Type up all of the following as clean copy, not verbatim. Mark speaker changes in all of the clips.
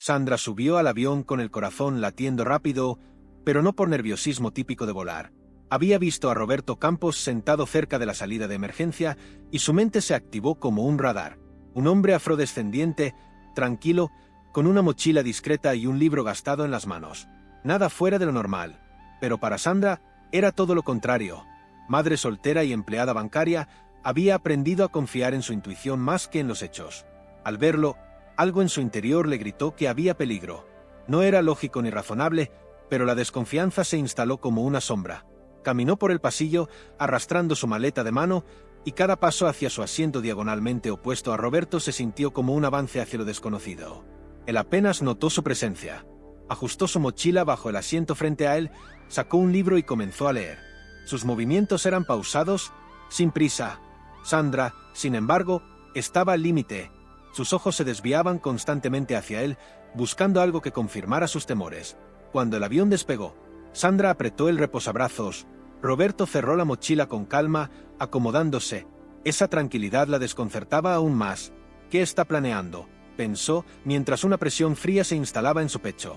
Speaker 1: Sandra subió al avión con el corazón latiendo rápido, pero no por nerviosismo típico de volar. Había visto a Roberto Campos sentado cerca de la salida de emergencia y su mente se activó como un radar. Un hombre afrodescendiente, tranquilo, con una mochila discreta y un libro gastado en las manos. Nada fuera de lo normal. Pero para Sandra era todo lo contrario. Madre soltera y empleada bancaria, había aprendido a confiar en su intuición más que en los hechos. Al verlo, algo en su interior le gritó que había peligro. No era lógico ni razonable, pero la desconfianza se instaló como una sombra. Caminó por el pasillo, arrastrando su maleta de mano, y cada paso hacia su asiento diagonalmente opuesto a Roberto se sintió como un avance hacia lo desconocido. Él apenas notó su presencia. Ajustó su mochila bajo el asiento frente a él, sacó un libro y comenzó a leer. Sus movimientos eran pausados, sin prisa. Sandra, sin embargo, estaba al límite. Sus ojos se desviaban constantemente hacia él, buscando algo que confirmara sus temores. Cuando el avión despegó, Sandra apretó el reposabrazos. Roberto cerró la mochila con calma, acomodándose. Esa tranquilidad la desconcertaba aún más. ¿Qué está planeando?, pensó, mientras una presión fría se instalaba en su pecho.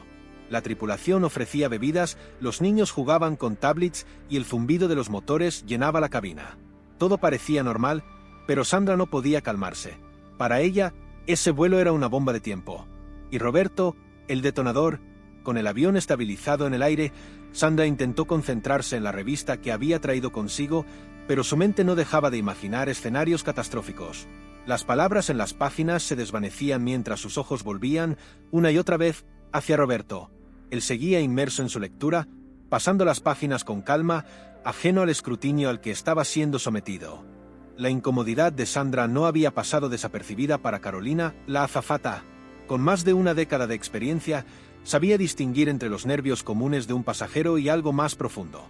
Speaker 1: La tripulación ofrecía bebidas, los niños jugaban con tablets y el zumbido de los motores llenaba la cabina. Todo parecía normal, pero Sandra no podía calmarse. Para ella, ese vuelo era una bomba de tiempo. Y Roberto, el detonador. Con el avión estabilizado en el aire, Sandra intentó concentrarse en la revista que había traído consigo, pero su mente no dejaba de imaginar escenarios catastróficos. Las palabras en las páginas se desvanecían mientras sus ojos volvían, una y otra vez, hacia Roberto. Él seguía inmerso en su lectura, pasando las páginas con calma, ajeno al escrutinio al que estaba siendo sometido. La incomodidad de Sandra no había pasado desapercibida para Carolina, la azafata. Con más de una década de experiencia, sabía distinguir entre los nervios comunes de un pasajero y algo más profundo.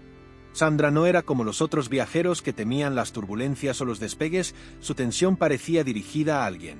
Speaker 1: Sandra no era como los otros viajeros que temían las turbulencias o los despegues, su tensión parecía dirigida a alguien.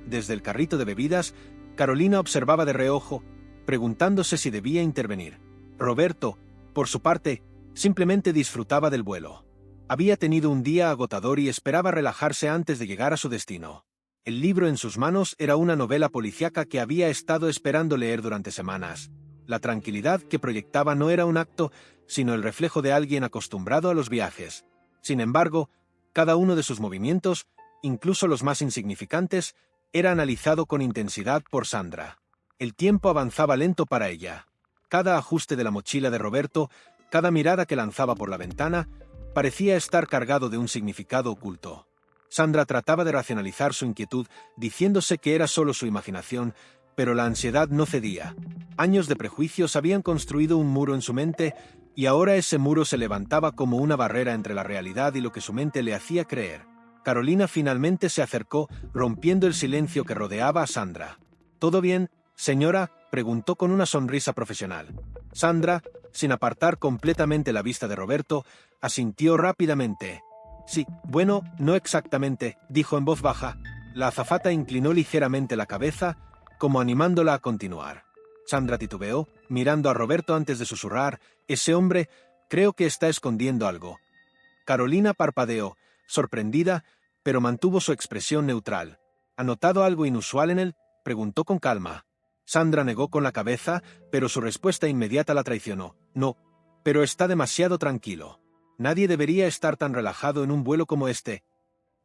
Speaker 1: Desde el carrito de bebidas, Carolina observaba de reojo, preguntándose si debía intervenir. Roberto, por su parte, simplemente disfrutaba del vuelo. Había tenido un día agotador y esperaba relajarse antes de llegar a su destino. El libro en sus manos era una novela policíaca que había estado esperando leer durante semanas. La tranquilidad que proyectaba no era un acto, sino el reflejo de alguien acostumbrado a los viajes. Sin embargo, cada uno de sus movimientos, incluso los más insignificantes, era analizado con intensidad por Sandra. El tiempo avanzaba lento para ella. Cada ajuste de la mochila de Roberto, cada mirada que lanzaba por la ventana, parecía estar cargado de un significado oculto. Sandra trataba de racionalizar su inquietud, diciéndose que era solo su imaginación, pero la ansiedad no cedía. Años de prejuicios habían construido un muro en su mente, y ahora ese muro se levantaba como una barrera entre la realidad y lo que su mente le hacía creer. Carolina finalmente se acercó, rompiendo el silencio que rodeaba a Sandra. ¿Todo bien, señora?, preguntó con una sonrisa profesional. Sandra, sin apartar completamente la vista de Roberto, asintió rápidamente. Sí, bueno, no exactamente, dijo en voz baja. La azafata inclinó ligeramente la cabeza, como animándola a continuar. Sandra titubeó, mirando a Roberto antes de susurrar, «Ese hombre, creo que está escondiendo algo». Carolina parpadeó, sorprendida, pero mantuvo su expresión neutral. ¿Ha notado algo inusual en él?, preguntó con calma. Sandra negó con la cabeza, pero su respuesta inmediata la traicionó. «No, pero está demasiado tranquilo. Nadie debería estar tan relajado en un vuelo como este».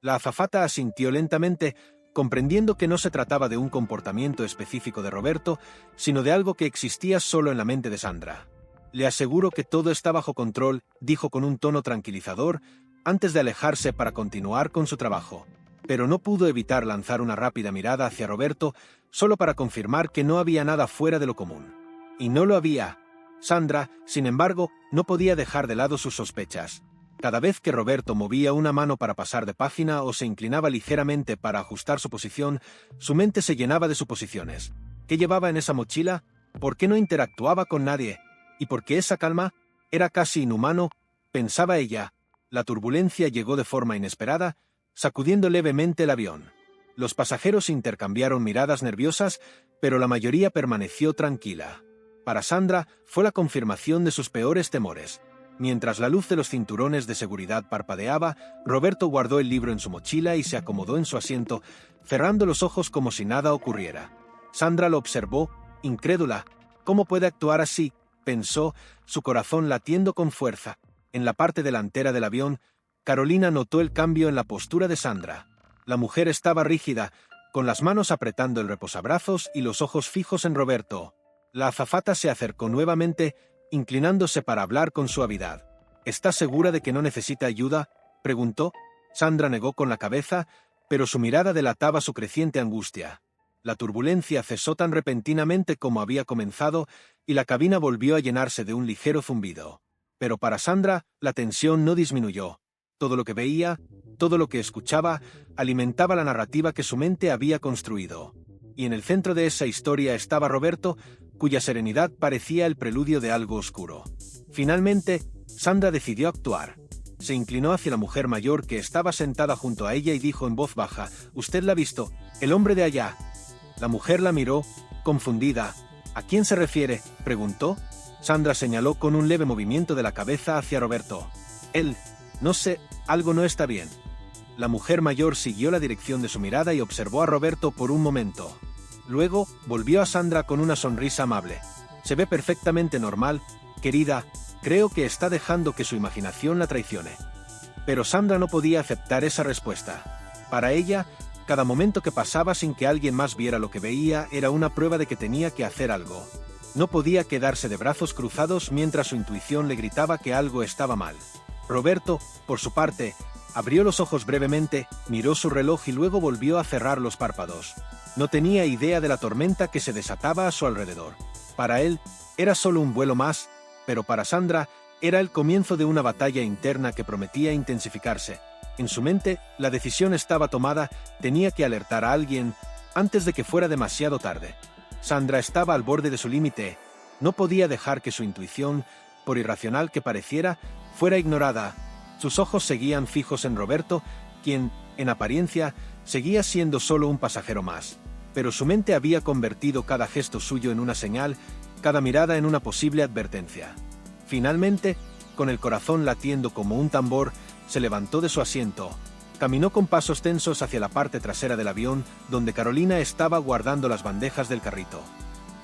Speaker 1: La azafata asintió lentamente, comprendiendo que no se trataba de un comportamiento específico de Roberto, sino de algo que existía solo en la mente de Sandra. «Le aseguro que todo está bajo control», dijo con un tono tranquilizador, antes de alejarse para continuar con su trabajo. Pero no pudo evitar lanzar una rápida mirada hacia Roberto, solo para confirmar que no había nada fuera de lo común. Y no lo había. Sandra, sin embargo, no podía dejar de lado sus sospechas. Cada vez que Roberto movía una mano para pasar de página o se inclinaba ligeramente para ajustar su posición, su mente se llenaba de suposiciones. ¿Qué llevaba en esa mochila? ¿Por qué no interactuaba con nadie? ¿Y por qué esa calma? Era casi inhumano, pensaba ella. La turbulencia llegó de forma inesperada, sacudiendo levemente el avión. Los pasajeros intercambiaron miradas nerviosas, pero la mayoría permaneció tranquila. Para Sandra, fue la confirmación de sus peores temores. Mientras la luz de los cinturones de seguridad parpadeaba, Roberto guardó el libro en su mochila y se acomodó en su asiento, cerrando los ojos como si nada ocurriera. Sandra lo observó, incrédula. ¿Cómo puede actuar así?, pensó, su corazón latiendo con fuerza. En la parte delantera del avión, Carolina notó el cambio en la postura de Sandra. La mujer estaba rígida, con las manos apretando el reposabrazos y los ojos fijos en Roberto. La azafata se acercó nuevamente, inclinándose para hablar con suavidad. ¿Está segura de que no necesita ayuda?, preguntó. Sandra negó con la cabeza, pero su mirada delataba su creciente angustia. La turbulencia cesó tan repentinamente como había comenzado, y la cabina volvió a llenarse de un ligero zumbido. Pero para Sandra, la tensión no disminuyó. Todo lo que veía, todo lo que escuchaba, alimentaba la narrativa que su mente había construido. Y en el centro de esa historia estaba Roberto, cuya serenidad parecía el preludio de algo oscuro. Finalmente, Sandra decidió actuar. Se inclinó hacia la mujer mayor que estaba sentada junto a ella y dijo en voz baja: «¿Usted la ha visto? El hombre de allá». La mujer la miró, confundida. «¿A quién se refiere?», preguntó. Sandra señaló con un leve movimiento de la cabeza hacia Roberto. «Él, no sé, algo no está bien». La mujer mayor siguió la dirección de su mirada y observó a Roberto por un momento. Luego, volvió a Sandra con una sonrisa amable. «Se ve perfectamente normal, querida. Creo que está dejando que su imaginación la traicione». Pero Sandra no podía aceptar esa respuesta. Para ella, cada momento que pasaba sin que alguien más viera lo que veía era una prueba de que tenía que hacer algo. No podía quedarse de brazos cruzados mientras su intuición le gritaba que algo estaba mal. Roberto, por su parte, abrió los ojos brevemente, miró su reloj y luego volvió a cerrar los párpados. No tenía idea de la tormenta que se desataba a su alrededor. Para él, era solo un vuelo más, pero para Sandra, era el comienzo de una batalla interna que prometía intensificarse. En su mente, la decisión estaba tomada, tenía que alertar a alguien antes de que fuera demasiado tarde. Sandra estaba al borde de su límite. No podía dejar que su intuición, por irracional que pareciera, fuera ignorada. Sus ojos seguían fijos en Roberto, quien, en apariencia, seguía siendo solo un pasajero más. Pero su mente había convertido cada gesto suyo en una señal, cada mirada en una posible advertencia. Finalmente, con el corazón latiendo como un tambor, se levantó de su asiento. Caminó con pasos tensos hacia la parte trasera del avión, donde Carolina estaba guardando las bandejas del carrito.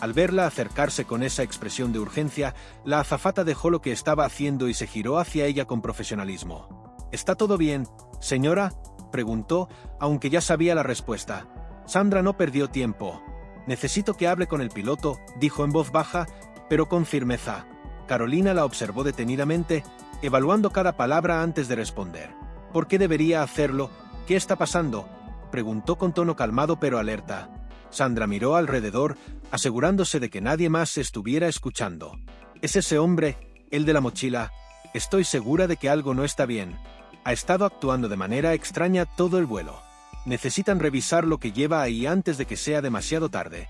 Speaker 1: Al verla acercarse con esa expresión de urgencia, la azafata dejó lo que estaba haciendo y se giró hacia ella con profesionalismo. «¿Está todo bien, señora?», preguntó, aunque ya sabía la respuesta. Sandra no perdió tiempo. «Necesito que hable con el piloto», dijo en voz baja, pero con firmeza. Carolina la observó detenidamente, evaluando cada palabra antes de responder. «¿Por qué debería hacerlo? ¿Qué está pasando?», preguntó con tono calmado pero alerta. Sandra miró alrededor, asegurándose de que nadie más estuviera escuchando. «Es ese hombre, el de la mochila. Estoy segura de que algo no está bien. Ha estado actuando de manera extraña todo el vuelo. Necesitan revisar lo que lleva ahí antes de que sea demasiado tarde».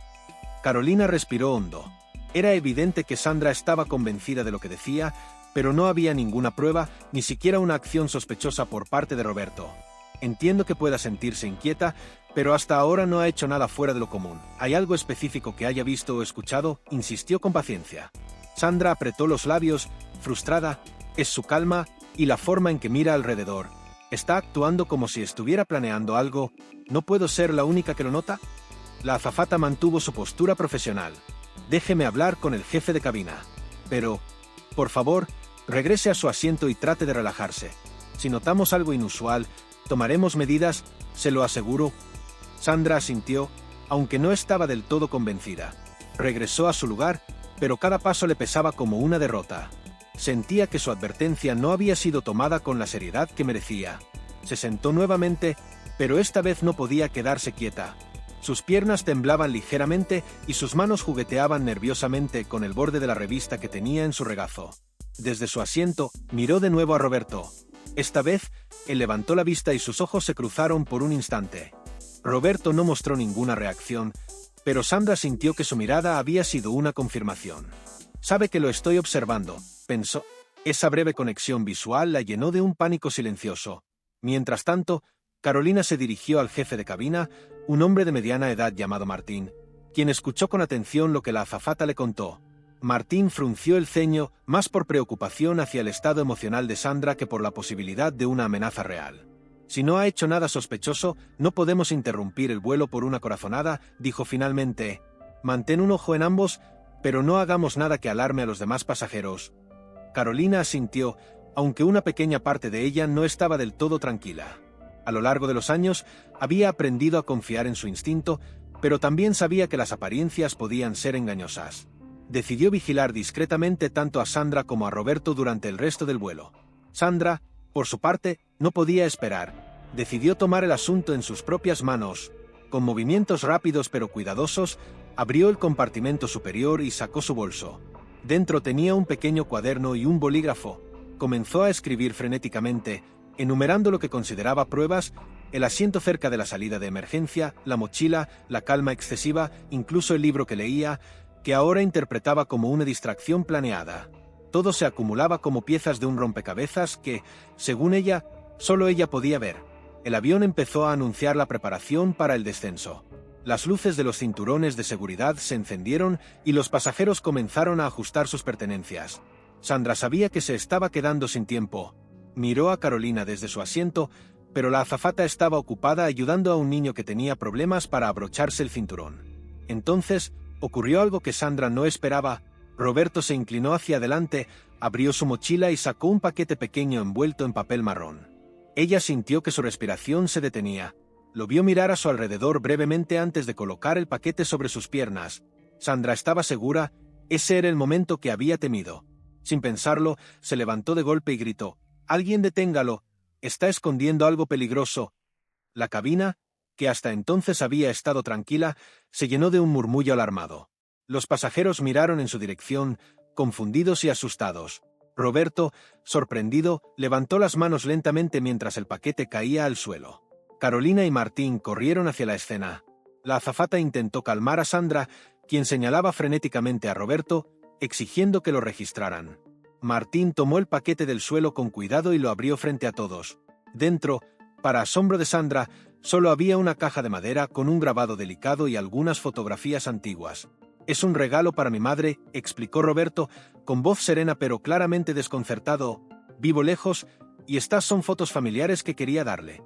Speaker 1: Carolina respiró hondo. Era evidente que Sandra estaba convencida de lo que decía, pero no había ninguna prueba, ni siquiera una acción sospechosa por parte de Roberto. «Entiendo que pueda sentirse inquieta, pero hasta ahora no ha hecho nada fuera de lo común. ¿Hay algo específico que haya visto o escuchado?», insistió con paciencia. Sandra apretó los labios, frustrada. Es su calma y la forma en que mira alrededor. Está actuando como si estuviera planeando algo. ¿No puedo ser la única que lo nota? La azafata mantuvo su postura profesional. «Déjeme hablar con el jefe de cabina. Pero, por favor, regrese a su asiento y trate de relajarse. Si notamos algo inusual, tomaremos medidas, se lo aseguro». Sandra asintió, aunque no estaba del todo convencida. Regresó a su lugar, pero cada paso le pesaba como una derrota. Sentía que su advertencia no había sido tomada con la seriedad que merecía. Se sentó nuevamente, pero esta vez no podía quedarse quieta. Sus piernas temblaban ligeramente y sus manos jugueteaban nerviosamente con el borde de la revista que tenía en su regazo. Desde su asiento, miró de nuevo a Roberto. Esta vez, él levantó la vista y sus ojos se cruzaron por un instante. Roberto no mostró ninguna reacción, pero Sandra sintió que su mirada había sido una confirmación. «Sabe que lo estoy observando», pensó. Esa breve conexión visual la llenó de un pánico silencioso. Mientras tanto, Carolina se dirigió al jefe de cabina, un hombre de mediana edad llamado Martín, quien escuchó con atención lo que la azafata le contó. Martín frunció el ceño, más por preocupación hacia el estado emocional de Sandra que por la posibilidad de una amenaza real. «Si no ha hecho nada sospechoso, no podemos interrumpir el vuelo por una corazonada», dijo finalmente. Mantén un ojo en ambos, pero no hagamos nada que alarme a los demás pasajeros. Carolina asintió, aunque una pequeña parte de ella no estaba del todo tranquila. A lo largo de los años, había aprendido a confiar en su instinto, pero también sabía que las apariencias podían ser engañosas. Decidió vigilar discretamente tanto a Sandra como a Roberto durante el resto del vuelo. Sandra, por su parte, no podía esperar. Decidió tomar el asunto en sus propias manos. Con movimientos rápidos pero cuidadosos, abrió el compartimento superior y sacó su bolso. Dentro tenía un pequeño cuaderno y un bolígrafo. Comenzó a escribir frenéticamente, enumerando lo que consideraba pruebas: el asiento cerca de la salida de emergencia, la mochila, la calma excesiva, incluso el libro que leía, que ahora interpretaba como una distracción planeada. Todo se acumulaba como piezas de un rompecabezas que, según ella, solo ella podía ver. El avión empezó a anunciar la preparación para el descenso. Las luces de los cinturones de seguridad se encendieron y los pasajeros comenzaron a ajustar sus pertenencias. Sandra sabía que se estaba quedando sin tiempo. Miró a Carolina desde su asiento, pero la azafata estaba ocupada ayudando a un niño que tenía problemas para abrocharse el cinturón. Entonces, ocurrió algo que Sandra no esperaba. Roberto se inclinó hacia adelante, abrió su mochila y sacó un paquete pequeño envuelto en papel marrón. Ella sintió que su respiración se detenía. Lo vio mirar a su alrededor brevemente antes de colocar el paquete sobre sus piernas. Sandra estaba segura, ese era el momento que había temido. Sin pensarlo, se levantó de golpe y gritó: «¡Alguien deténgalo! Está escondiendo algo peligroso». La cabina, que hasta entonces había estado tranquila, se llenó de un murmullo alarmado. Los pasajeros miraron en su dirección, confundidos y asustados. Roberto, sorprendido, levantó las manos lentamente mientras el paquete caía al suelo. Carolina y Martín corrieron hacia la escena. La azafata intentó calmar a Sandra, quien señalaba frenéticamente a Roberto, exigiendo que lo registraran. Martín tomó el paquete del suelo con cuidado y lo abrió frente a todos. Dentro, para asombro de Sandra, solo había una caja de madera con un grabado delicado y algunas fotografías antiguas. «Es un regalo para mi madre», explicó Roberto, con voz serena pero claramente desconcertado. «Vivo lejos, y estas son fotos familiares que quería darle».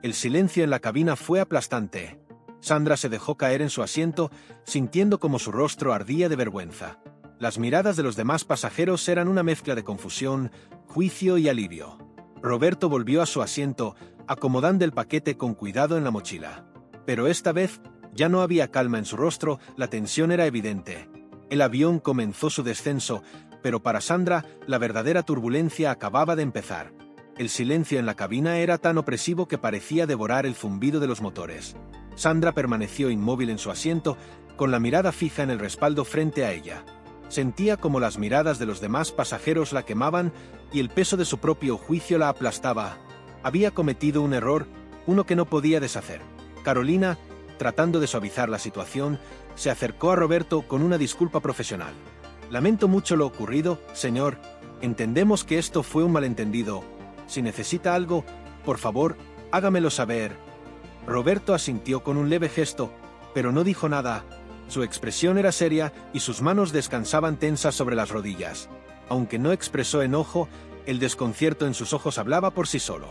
Speaker 1: El silencio en la cabina fue aplastante. Sandra se dejó caer en su asiento, sintiendo como su rostro ardía de vergüenza. Las miradas de los demás pasajeros eran una mezcla de confusión, juicio y alivio. Roberto volvió a su asiento, acomodando el paquete con cuidado en la mochila. Pero esta vez ya no había calma en su rostro, la tensión era evidente. El avión comenzó su descenso, pero para Sandra, la verdadera turbulencia acababa de empezar. El silencio en la cabina era tan opresivo que parecía devorar el zumbido de los motores. Sandra permaneció inmóvil en su asiento, con la mirada fija en el respaldo frente a ella. Sentía como las miradas de los demás pasajeros la quemaban y el peso de su propio juicio la aplastaba. Había cometido un error, uno que no podía deshacer. Carolina, tratando de suavizar la situación, se acercó a Roberto con una disculpa profesional. «Lamento mucho lo ocurrido, señor. Entendemos que esto fue un malentendido. Si necesita algo, por favor, hágamelo saber». Roberto asintió con un leve gesto, pero no dijo nada. Su expresión era seria y sus manos descansaban tensas sobre las rodillas. Aunque no expresó enojo, el desconcierto en sus ojos hablaba por sí solo.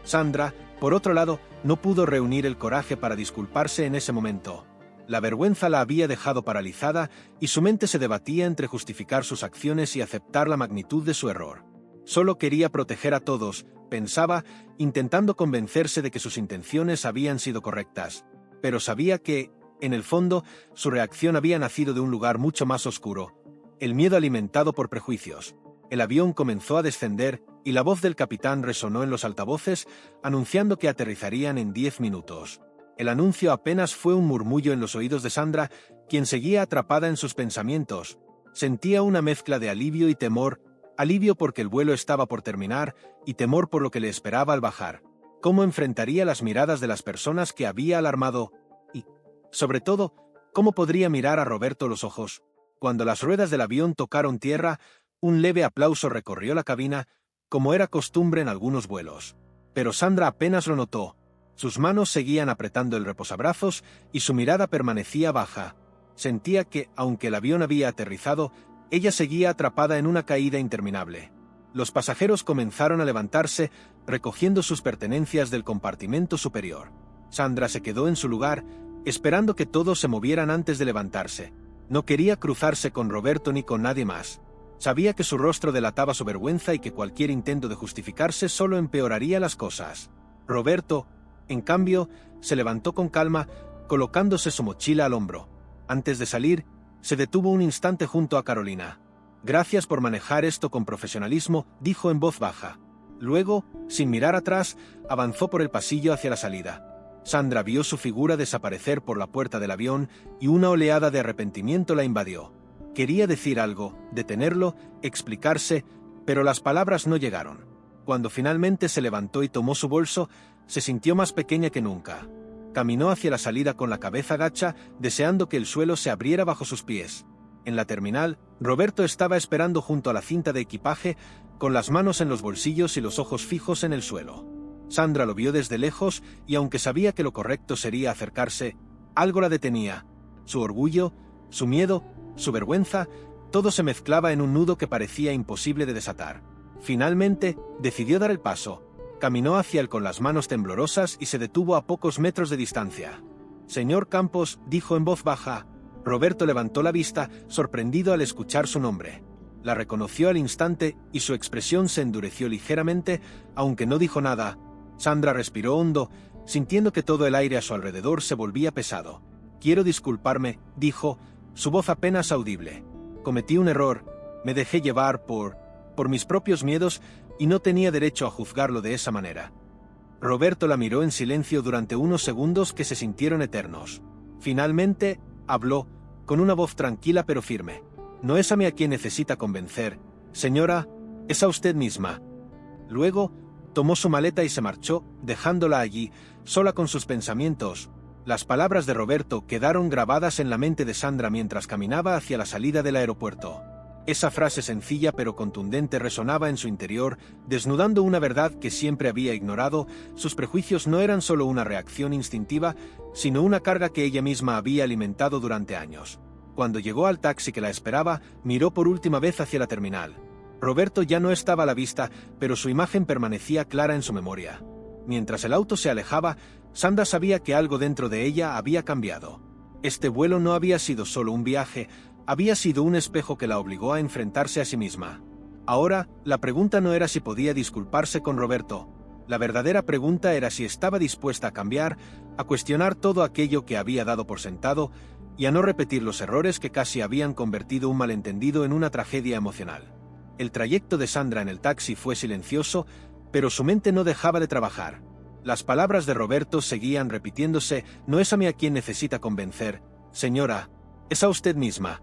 Speaker 1: Sandra, por otro lado, no pudo reunir el coraje para disculparse en ese momento. La vergüenza la había dejado paralizada y su mente se debatía entre justificar sus acciones y aceptar la magnitud de su error. Solo quería proteger a todos, pensaba, intentando convencerse de que sus intenciones habían sido correctas. Pero sabía que, en el fondo, su reacción había nacido de un lugar mucho más oscuro: el miedo alimentado por prejuicios. El avión comenzó a descender y la voz del capitán resonó en los altavoces, anunciando que aterrizarían en 10 minutos. El anuncio apenas fue un murmullo en los oídos de Sandra, quien seguía atrapada en sus pensamientos. Sentía una mezcla de alivio y temor, alivio porque el vuelo estaba por terminar y temor por lo que le esperaba al bajar. ¿Cómo enfrentaría las miradas de las personas que había alarmado? Y, sobre todo, ¿cómo podría mirar a Roberto a los ojos? Cuando las ruedas del avión tocaron tierra, un leve aplauso recorrió la cabina, como era costumbre en algunos vuelos. Pero Sandra apenas lo notó. Sus manos seguían apretando el reposabrazos y su mirada permanecía baja. Sentía que, aunque el avión había aterrizado, ella seguía atrapada en una caída interminable. Los pasajeros comenzaron a levantarse, recogiendo sus pertenencias del compartimento superior. Sandra se quedó en su lugar, esperando que todos se movieran antes de levantarse. No quería cruzarse con Roberto ni con nadie más. Sabía que su rostro delataba su vergüenza y que cualquier intento de justificarse solo empeoraría las cosas. Roberto, en cambio, se levantó con calma, colocándose su mochila al hombro. Antes de salir, se detuvo un instante junto a Carolina. «Gracias por manejar esto con profesionalismo», dijo en voz baja. Luego, sin mirar atrás, avanzó por el pasillo hacia la salida. Sandra vio su figura desaparecer por la puerta del avión y una oleada de arrepentimiento la invadió. Quería decir algo, detenerlo, explicarse, pero las palabras no llegaron. Cuando finalmente se levantó y tomó su bolso, se sintió más pequeña que nunca. Caminó hacia la salida con la cabeza gacha, deseando que el suelo se abriera bajo sus pies. En la terminal, Roberto estaba esperando junto a la cinta de equipaje, con las manos en los bolsillos y los ojos fijos en el suelo. Sandra lo vio desde lejos y aunque sabía que lo correcto sería acercarse, algo la detenía. Su orgullo, su miedo, su vergüenza, todo se mezclaba en un nudo que parecía imposible de desatar. Finalmente, decidió dar el paso. Caminó hacia él con las manos temblorosas y se detuvo a pocos metros de distancia. «Señor Campos», dijo en voz baja. Roberto levantó la vista, sorprendido al escuchar su nombre. La reconoció al instante y su expresión se endureció ligeramente, aunque no dijo nada. Sandra respiró hondo, sintiendo que todo el aire a su alrededor se volvía pesado. «Quiero disculparme», dijo, su voz apenas audible. «Cometí un error, me dejé llevar por mis propios miedos y no tenía derecho a juzgarlo de esa manera». Roberto la miró en silencio durante unos segundos que se sintieron eternos. Finalmente, habló, con una voz tranquila pero firme. «No es a mí a quien necesita convencer, señora, es a usted misma». Luego, tomó su maleta y se marchó, dejándola allí, sola con sus pensamientos. Las palabras de Roberto quedaron grabadas en la mente de Sandra mientras caminaba hacia la salida del aeropuerto. Esa frase sencilla pero contundente resonaba en su interior, desnudando una verdad que siempre había ignorado. Sus prejuicios no eran solo una reacción instintiva, sino una carga que ella misma había alimentado durante años. Cuando llegó al taxi que la esperaba, miró por última vez hacia la terminal. Roberto ya no estaba a la vista, pero su imagen permanecía clara en su memoria. Mientras el auto se alejaba, Sandra sabía que algo dentro de ella había cambiado. Este vuelo no había sido solo un viaje, había sido un espejo que la obligó a enfrentarse a sí misma. Ahora, la pregunta no era si podía disculparse con Roberto. La verdadera pregunta era si estaba dispuesta a cambiar, a cuestionar todo aquello que había dado por sentado y a no repetir los errores que casi habían convertido un malentendido en una tragedia emocional. El trayecto de Sandra en el taxi fue silencioso, pero su mente no dejaba de trabajar. Las palabras de Roberto seguían repitiéndose: «No es a mí a quien necesita convencer, señora, es a usted misma».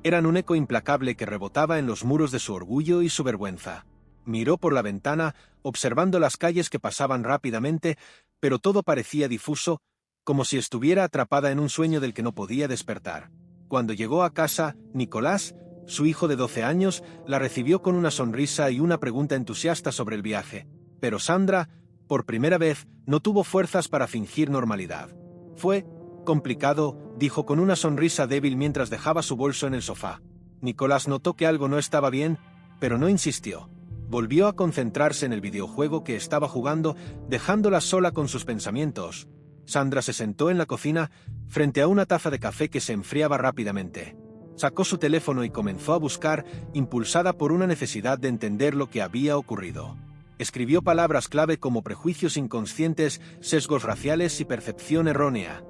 Speaker 1: Eran un eco implacable que rebotaba en los muros de su orgullo y su vergüenza. Miró por la ventana, observando las calles que pasaban rápidamente, pero todo parecía difuso, como si estuviera atrapada en un sueño del que no podía despertar. Cuando llegó a casa, Nicolás, su hijo de 12 años, la recibió con una sonrisa y una pregunta entusiasta sobre el viaje. Pero Sandra, por primera vez, no tuvo fuerzas para fingir normalidad. «Fue complicado», dijo con una sonrisa débil mientras dejaba su bolso en el sofá. Nicolás notó que algo no estaba bien, pero no insistió. Volvió a concentrarse en el videojuego que estaba jugando, dejándola sola con sus pensamientos. Sandra se sentó en la cocina, frente a una taza de café que se enfriaba rápidamente. Sacó su teléfono y comenzó a buscar, impulsada por una necesidad de entender lo que había ocurrido. Escribió palabras clave como prejuicios inconscientes, sesgos raciales y percepción errónea.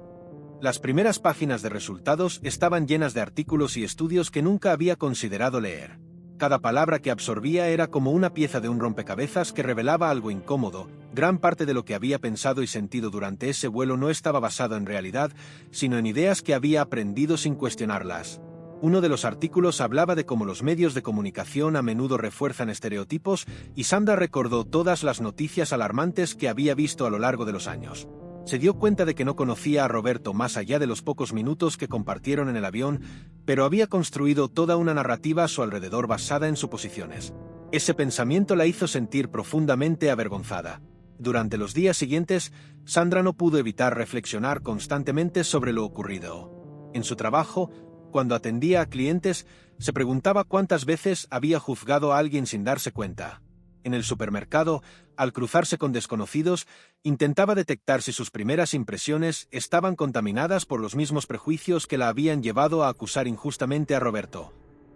Speaker 1: Las primeras páginas de resultados estaban llenas de artículos y estudios que nunca había considerado leer. Cada palabra que absorbía era como una pieza de un rompecabezas que revelaba algo incómodo. Gran parte de lo que había pensado y sentido durante ese vuelo no estaba basado en realidad, sino en ideas que había aprendido sin cuestionarlas. Uno de los artículos hablaba de cómo los medios de comunicación a menudo refuerzan estereotipos, y Sandra recordó todas las noticias alarmantes que había visto a lo largo de los años. Se dio cuenta de que no conocía a Roberto más allá de los pocos minutos que compartieron en el avión, pero había construido toda una narrativa a su alrededor basada en suposiciones. Ese pensamiento la hizo sentir profundamente avergonzada. Durante los días siguientes, Sandra no pudo evitar reflexionar constantemente sobre lo ocurrido. En su trabajo, cuando atendía a clientes, se preguntaba cuántas veces había juzgado a alguien sin darse cuenta. En el supermercado, al cruzarse con desconocidos, intentaba detectar si sus primeras impresiones estaban contaminadas por los mismos prejuicios que la habían llevado a acusar injustamente a Roberto.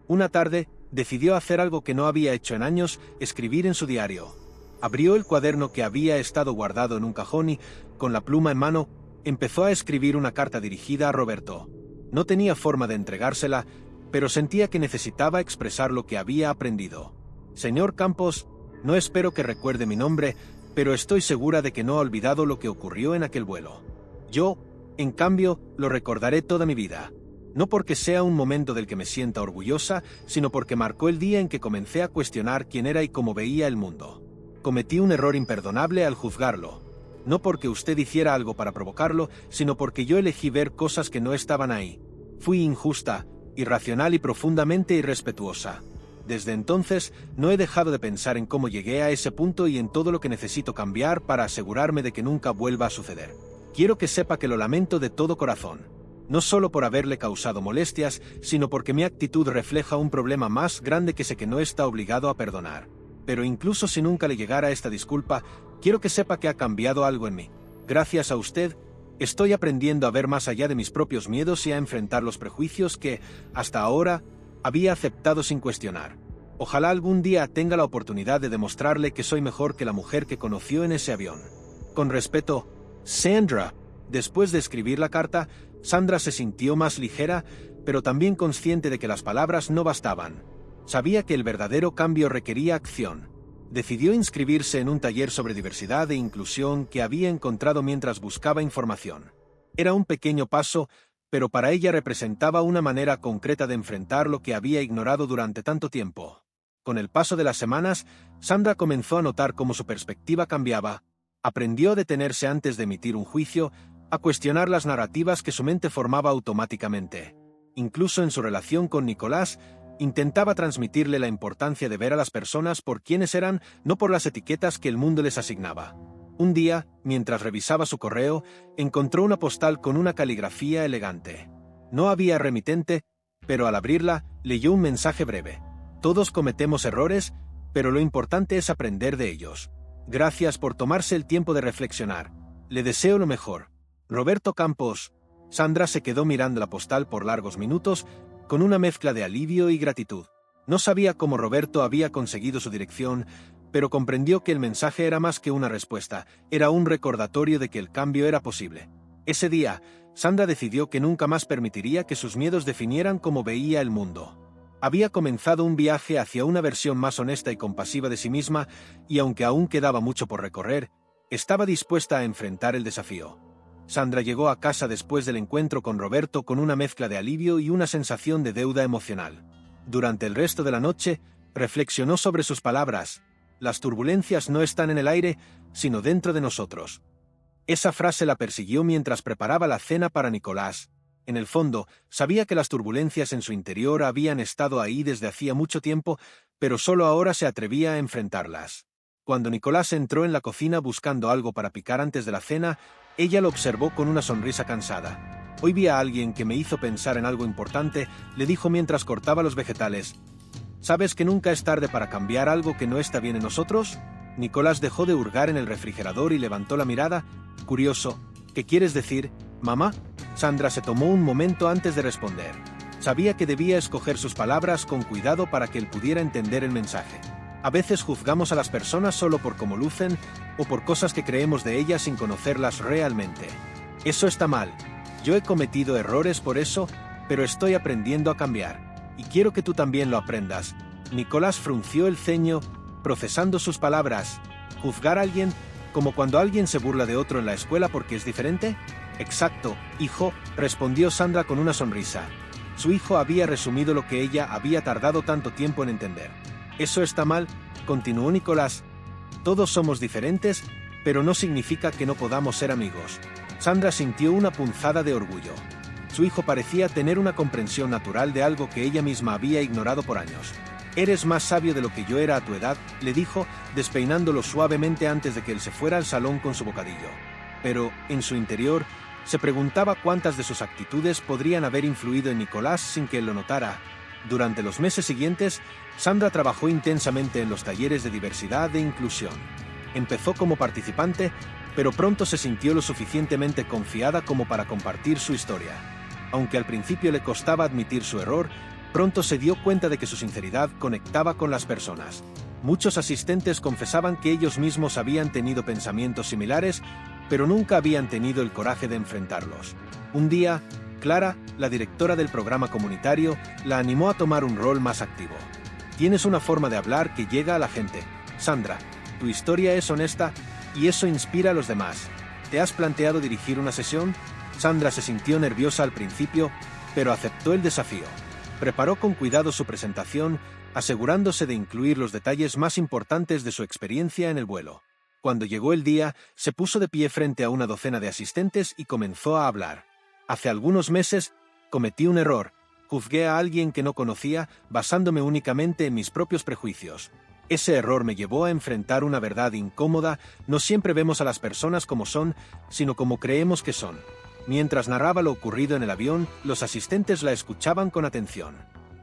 Speaker 1: Una tarde, decidió hacer algo que no había hecho en años: escribir en su diario. Abrió el cuaderno que había estado guardado en un cajón y, con la pluma en mano, empezó a escribir una carta dirigida a Roberto. No tenía forma de entregársela, pero sentía que necesitaba expresar lo que había aprendido. Señor Campos, no espero que recuerde mi nombre, pero estoy segura de que no ha olvidado lo que ocurrió en aquel vuelo. Yo, en cambio, lo recordaré toda mi vida. No porque sea un momento del que me sienta orgullosa, sino porque marcó el día en que comencé a cuestionar quién era y cómo veía el mundo. Cometí un error imperdonable al juzgarlo. No porque usted hiciera algo para provocarlo, sino porque yo elegí ver cosas que no estaban ahí. Fui injusta, irracional y profundamente irrespetuosa. Desde entonces, no he dejado de pensar en cómo llegué a ese punto y en todo lo que necesito cambiar para asegurarme de que nunca vuelva a suceder. Quiero que sepa que lo lamento de todo corazón. No solo por haberle causado molestias, sino porque mi actitud refleja un problema más grande que sé que no está obligado a perdonar. Pero incluso si nunca le llegara esta disculpa, quiero que sepa que ha cambiado algo en mí. Gracias a usted, estoy aprendiendo a ver más allá de mis propios miedos y a enfrentar los prejuicios que, hasta ahora, había aceptado sin cuestionar. Ojalá algún día tenga la oportunidad de demostrarle que soy mejor que la mujer que conoció en ese avión. Con respeto, Sandra. Después de escribir la carta, Sandra se sintió más ligera, pero también consciente de que las palabras no bastaban. Sabía que el verdadero cambio requería acción. Decidió inscribirse en un taller sobre diversidad e inclusión que había encontrado mientras buscaba información. Era un pequeño paso, pero para ella representaba una manera concreta de enfrentar lo que había ignorado durante tanto tiempo. Con el paso de las semanas, Sandra comenzó a notar cómo su perspectiva cambiaba. Aprendió a detenerse antes de emitir un juicio, a cuestionar las narrativas que su mente formaba automáticamente. Incluso en su relación con Nicolás, intentaba transmitirle la importancia de ver a las personas por quienes eran, no por las etiquetas que el mundo les asignaba. Un día, mientras revisaba su correo, encontró una postal con una caligrafía elegante. No había remitente, pero al abrirla, leyó un mensaje breve. Todos cometemos errores, pero lo importante es aprender de ellos. Gracias por tomarse el tiempo de reflexionar. Le deseo lo mejor. Roberto Campos. Sandra se quedó mirando la postal por largos minutos, con una mezcla de alivio y gratitud. No sabía cómo Roberto había conseguido su dirección, pero comprendió que el mensaje era más que una respuesta, era un recordatorio de que el cambio era posible. Ese día, Sandra decidió que nunca más permitiría que sus miedos definieran cómo veía el mundo. Había comenzado un viaje hacia una versión más honesta y compasiva de sí misma, y aunque aún quedaba mucho por recorrer, estaba dispuesta a enfrentar el desafío. Sandra llegó a casa después del encuentro con Roberto con una mezcla de alivio y una sensación de deuda emocional. Durante el resto de la noche, reflexionó sobre sus palabras. Las turbulencias no están en el aire, sino dentro de nosotros. Esa frase la persiguió mientras preparaba la cena para Nicolás. En el fondo, sabía que las turbulencias en su interior habían estado ahí desde hacía mucho tiempo, pero solo ahora se atrevía a enfrentarlas. Cuando Nicolás entró en la cocina buscando algo para picar antes de la cena, ella lo observó con una sonrisa cansada. Hoy vi a alguien que me hizo pensar en algo importante, le dijo mientras cortaba los vegetales. ¿Sabes que nunca es tarde para cambiar algo que no está bien en nosotros? Nicolás dejó de hurgar en el refrigerador y levantó la mirada. Curioso. ¿Qué quieres decir, mamá? Sandra se tomó un momento antes de responder. Sabía que debía escoger sus palabras con cuidado para que él pudiera entender el mensaje. A veces juzgamos a las personas solo por cómo lucen o por cosas que creemos de ellas sin conocerlas realmente. Eso está mal. Yo he cometido errores por eso, pero estoy aprendiendo a cambiar. Y quiero que tú también lo aprendas. Nicolás frunció el ceño, procesando sus palabras. ¿Juzgar a alguien como cuando alguien se burla de otro en la escuela porque es diferente? Exacto, hijo, respondió Sandra con una sonrisa. Su hijo había resumido lo que ella había tardado tanto tiempo en entender. Eso está mal, continuó Nicolás. Todos somos diferentes, pero no significa que no podamos ser amigos. Sandra sintió una punzada de orgullo. Su hijo parecía tener una comprensión natural de algo que ella misma había ignorado por años. «Eres más sabio de lo que yo era a tu edad», le dijo, despeinándolo suavemente antes de que él se fuera al salón con su bocadillo. Pero, en su interior, se preguntaba cuántas de sus actitudes podrían haber influido en Nicolás sin que él lo notara. Durante los meses siguientes, Sandra trabajó intensamente en los talleres de diversidad e inclusión. Empezó como participante, pero pronto se sintió lo suficientemente confiada como para compartir su historia. Aunque al principio le costaba admitir su error, pronto se dio cuenta de que su sinceridad conectaba con las personas. Muchos asistentes confesaban que ellos mismos habían tenido pensamientos similares, pero nunca habían tenido el coraje de enfrentarlos. Un día, Clara, la directora del programa comunitario, la animó a tomar un rol más activo. Tienes una forma de hablar que llega a la gente. Sandra, tu historia es honesta y eso inspira a los demás. ¿Te has planteado dirigir una sesión? Sandra se sintió nerviosa al principio, pero aceptó el desafío. Preparó con cuidado su presentación, asegurándose de incluir los detalles más importantes de su experiencia en el vuelo. Cuando llegó el día, se puso de pie frente a una docena de asistentes y comenzó a hablar. Hace algunos meses, cometí un error. Juzgué a alguien que no conocía, basándome únicamente en mis propios prejuicios. Ese error me llevó a enfrentar una verdad incómoda. No siempre vemos a las personas como son, sino como creemos que son. Mientras narraba lo ocurrido en el avión, los asistentes la escuchaban con atención.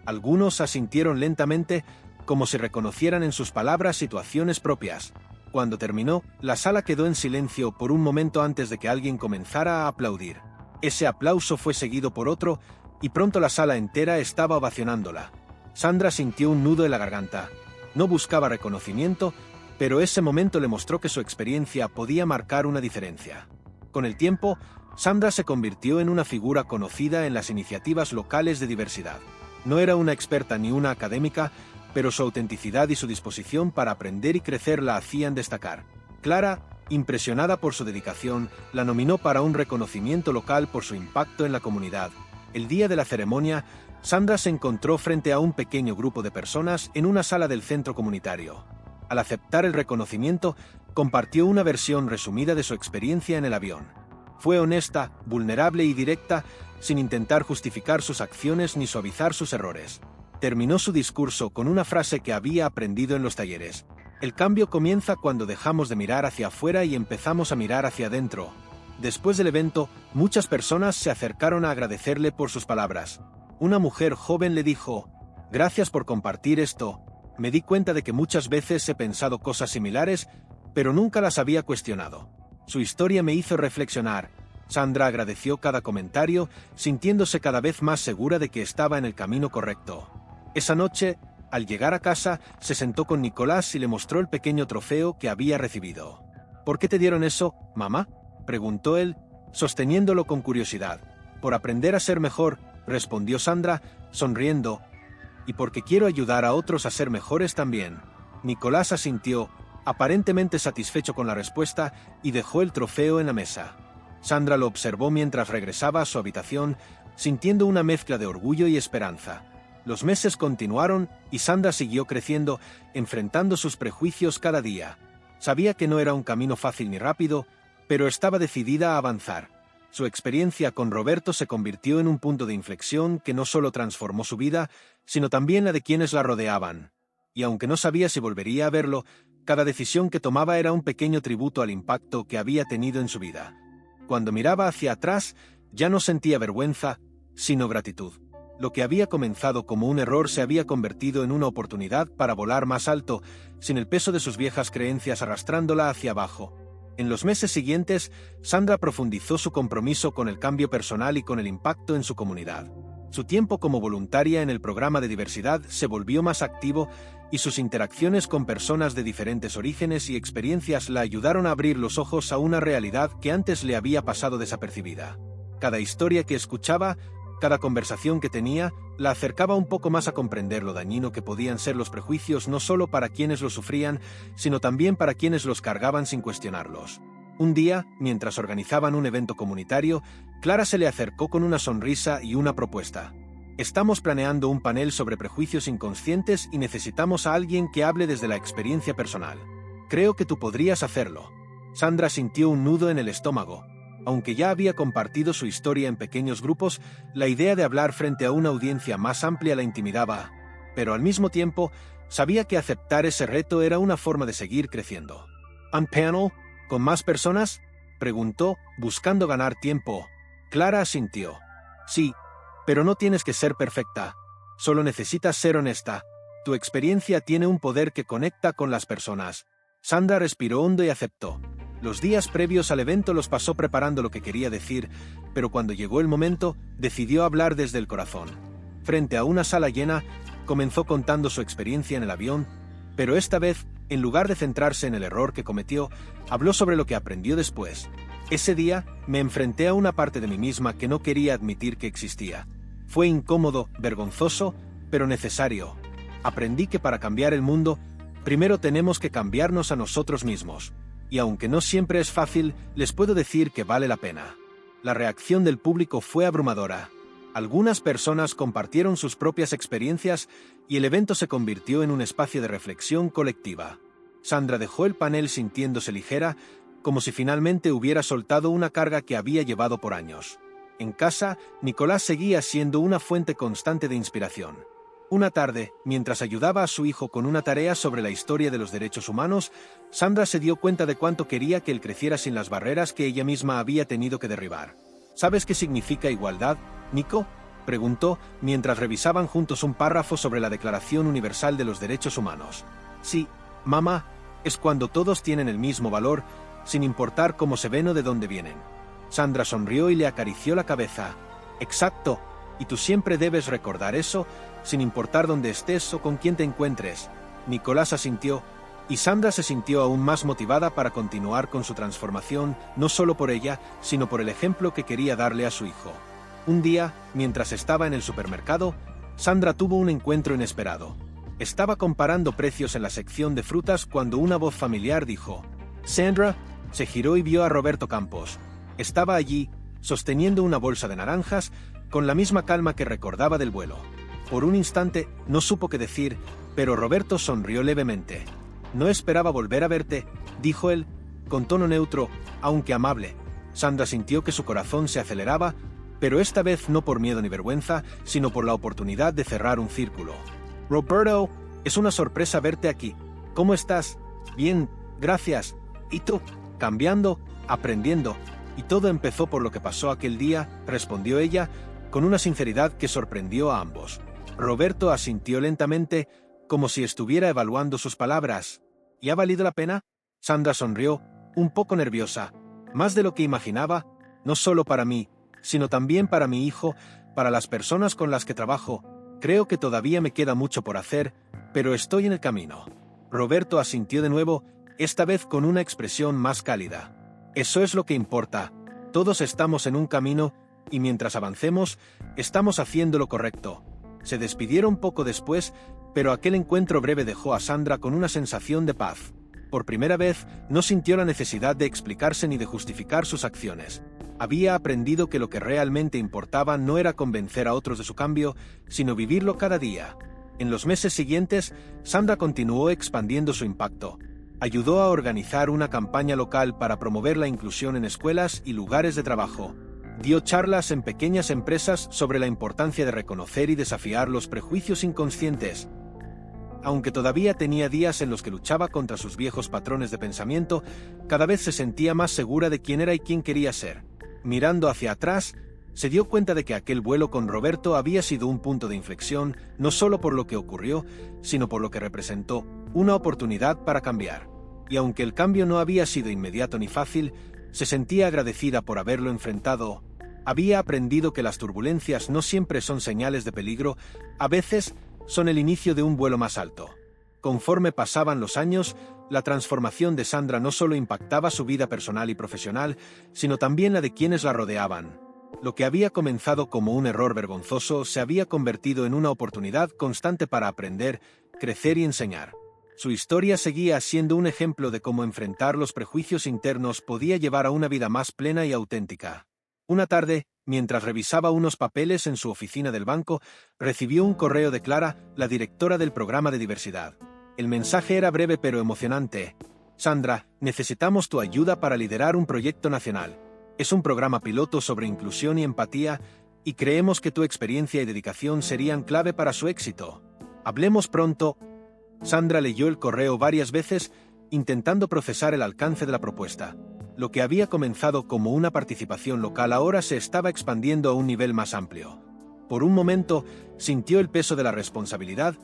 Speaker 1: Algunos asintieron lentamente, como si reconocieran en sus palabras situaciones propias. Cuando terminó, la sala quedó en silencio por un momento antes de que alguien comenzara a aplaudir. Ese aplauso fue seguido por otro, y pronto la sala entera estaba ovacionándola. Sandra sintió un nudo en la garganta. No buscaba reconocimiento, pero ese momento le mostró que su experiencia podía marcar una diferencia. Con el tiempo, Sandra se convirtió en una figura conocida en las iniciativas locales de diversidad. No era una experta ni una académica, pero su autenticidad y su disposición para aprender y crecer la hacían destacar. Clara, impresionada por su dedicación, la nominó para un reconocimiento local por su impacto en la comunidad. El día de la ceremonia, Sandra se encontró frente a un pequeño grupo de personas en una sala del centro comunitario. Al aceptar el reconocimiento, compartió una versión resumida de su experiencia en el avión. Fue honesta, vulnerable y directa, sin intentar justificar sus acciones ni suavizar sus errores. Terminó su discurso con una frase que había aprendido en los talleres. El cambio comienza cuando dejamos de mirar hacia afuera y empezamos a mirar hacia adentro. Después del evento, muchas personas se acercaron a agradecerle por sus palabras. Una mujer joven le dijo: «Gracias por compartir esto. Me di cuenta de que muchas veces he pensado cosas similares, pero nunca las había cuestionado». Su historia me hizo reflexionar. Sandra agradeció cada comentario, sintiéndose cada vez más segura de que estaba en el camino correcto. Esa noche, al llegar a casa, se sentó con Nicolás y le mostró el pequeño trofeo que había recibido. «¿Por qué te dieron eso, mamá?», preguntó él, sosteniéndolo con curiosidad. «Por aprender a ser mejor», respondió Sandra, sonriendo. «Y porque quiero ayudar a otros a ser mejores también». Nicolás asintió, aparentemente satisfecho con la respuesta, y dejó el trofeo en la mesa. Sandra lo observó mientras regresaba a su habitación, sintiendo una mezcla de orgullo y esperanza. Los meses continuaron y Sandra siguió creciendo, enfrentando sus prejuicios cada día. Sabía que no era un camino fácil ni rápido, pero estaba decidida a avanzar. Su experiencia con Roberto se convirtió en un punto de inflexión que no solo transformó su vida, sino también la de quienes la rodeaban. Y aunque no sabía si volvería a verlo, cada decisión que tomaba era un pequeño tributo al impacto que había tenido en su vida. Cuando miraba hacia atrás, ya no sentía vergüenza, sino gratitud. Lo que había comenzado como un error se había convertido en una oportunidad para volar más alto, sin el peso de sus viejas creencias arrastrándola hacia abajo. En los meses siguientes, Sandra profundizó su compromiso con el cambio personal y con el impacto en su comunidad. Su tiempo como voluntaria en el programa de diversidad se volvió más activo y sus interacciones con personas de diferentes orígenes y experiencias la ayudaron a abrir los ojos a una realidad que antes le había pasado desapercibida. Cada historia que escuchaba, cada conversación que tenía, la acercaba un poco más a comprender lo dañino que podían ser los prejuicios no solo para quienes los sufrían, sino también para quienes los cargaban sin cuestionarlos. Un día, mientras organizaban un evento comunitario, Clara se le acercó con una sonrisa y una propuesta. «Estamos planeando un panel sobre prejuicios inconscientes y necesitamos a alguien que hable desde la experiencia personal. Creo que tú podrías hacerlo». Sandra sintió un nudo en el estómago. Aunque ya había compartido su historia en pequeños grupos, la idea de hablar frente a una audiencia más amplia la intimidaba, pero al mismo tiempo sabía que aceptar ese reto era una forma de seguir creciendo. «¿Un panel? ¿Con más personas?», preguntó, buscando ganar tiempo. Clara asintió. «Sí, pero no tienes que ser perfecta. Solo necesitas ser honesta. Tu experiencia tiene un poder que conecta con las personas. Sandra respiró hondo y aceptó. Los días previos al evento los pasó preparando lo que quería decir, pero cuando llegó el momento, decidió hablar desde el corazón. Frente a una sala llena, comenzó contando su experiencia en el avión, pero esta vez, en lugar de centrarse en el error que cometió, habló sobre lo que aprendió después. Ese día, me enfrenté a una parte de mí misma que no quería admitir que existía. Fue incómodo, vergonzoso, pero necesario. Aprendí que para cambiar el mundo, primero tenemos que cambiarnos a nosotros mismos. Y aunque no siempre es fácil, les puedo decir que vale la pena. La reacción del público fue abrumadora. Algunas personas compartieron sus propias experiencias y el evento se convirtió en un espacio de reflexión colectiva. Sandra dejó el panel sintiéndose ligera, como si finalmente hubiera soltado una carga que había llevado por años. En casa, Nicolás seguía siendo una fuente constante de inspiración. Una tarde, mientras ayudaba a su hijo con una tarea sobre la historia de los derechos humanos, Sandra se dio cuenta de cuánto quería que él creciera sin las barreras que ella misma había tenido que derribar. ¿Sabes qué significa igualdad, Nico?, preguntó, mientras revisaban juntos un párrafo sobre la Declaración Universal de los Derechos Humanos. Sí, mamá, es cuando todos tienen el mismo valor, sin importar cómo se ven o de dónde vienen. Sandra sonrió y le acarició la cabeza. Exacto, y tú siempre debes recordar eso, sin importar dónde estés o con quién te encuentres. Nicolás asintió, y Sandra se sintió aún más motivada para continuar con su transformación, no solo por ella, sino por el ejemplo que quería darle a su hijo. Un día, mientras estaba en el supermercado, Sandra tuvo un encuentro inesperado. Estaba comparando precios en la sección de frutas cuando una voz familiar dijo: «Sandra», se giró y vio a Roberto Campos. Estaba allí, sosteniendo una bolsa de naranjas, con la misma calma que recordaba del vuelo. Por un instante, no supo qué decir, pero Roberto sonrió levemente. «No esperaba volver a verte», dijo él, con tono neutro, aunque amable. Sandra sintió que su corazón se aceleraba, pero esta vez no por miedo ni vergüenza, sino por la oportunidad de cerrar un círculo. «Roberto, es una sorpresa verte aquí. ¿Cómo estás?» «Bien, gracias. ¿Y tú?» «Cambiando, aprendiendo. Y todo empezó por lo que pasó aquel día», respondió ella, con una sinceridad que sorprendió a ambos. Roberto asintió lentamente, como si estuviera evaluando sus palabras. «¿Y ha valido la pena?» Sandra sonrió, un poco nerviosa. «Más de lo que imaginaba, no solo para mí, sino también para mi hijo, para las personas con las que trabajo. Creo que todavía me queda mucho por hacer, pero estoy en el camino». Roberto asintió de nuevo, esta vez con una expresión más cálida. «Eso es lo que importa. Todos estamos en un camino, y mientras avancemos, estamos haciendo lo correcto». Se despidieron poco después, pero aquel encuentro breve dejó a Sandra con una sensación de paz. Por primera vez, no sintió la necesidad de explicarse ni de justificar sus acciones. Había aprendido que lo que realmente importaba no era convencer a otros de su cambio, sino vivirlo cada día. En los meses siguientes, Sandra continuó expandiendo su impacto. Ayudó a organizar una campaña local para promover la inclusión en escuelas y lugares de trabajo. Dio charlas en pequeñas empresas sobre la importancia de reconocer y desafiar los prejuicios inconscientes. Aunque todavía tenía días en los que luchaba contra sus viejos patrones de pensamiento, cada vez se sentía más segura de quién era y quién quería ser. Mirando hacia atrás, se dio cuenta de que aquel vuelo con Roberto había sido un punto de inflexión, no solo por lo que ocurrió, sino por lo que representó, una oportunidad para cambiar. Y aunque el cambio no había sido inmediato ni fácil, se sentía agradecida por haberlo enfrentado. Había aprendido que las turbulencias no siempre son señales de peligro, a veces son el inicio de un vuelo más alto. Conforme pasaban los años, la transformación de Sandra no solo impactaba su vida personal y profesional, sino también la de quienes la rodeaban. Lo que había comenzado como un error vergonzoso se había convertido en una oportunidad constante para aprender, crecer y enseñar. Su historia seguía siendo un ejemplo de cómo enfrentar los prejuicios internos podía llevar a una vida más plena y auténtica. Una tarde, mientras revisaba unos papeles en su oficina del banco, recibió un correo de Clara, la directora del programa de diversidad. El mensaje era breve pero emocionante. «Sandra, necesitamos tu ayuda para liderar un proyecto nacional. Es un programa piloto sobre inclusión y empatía, y creemos que tu experiencia y dedicación serían clave para su éxito. Hablemos pronto». Sandra leyó el correo varias veces, intentando procesar el alcance de la propuesta. Lo que había comenzado como una participación local ahora se estaba expandiendo a un nivel más amplio. Por un momento, sintió el peso de la responsabilidad,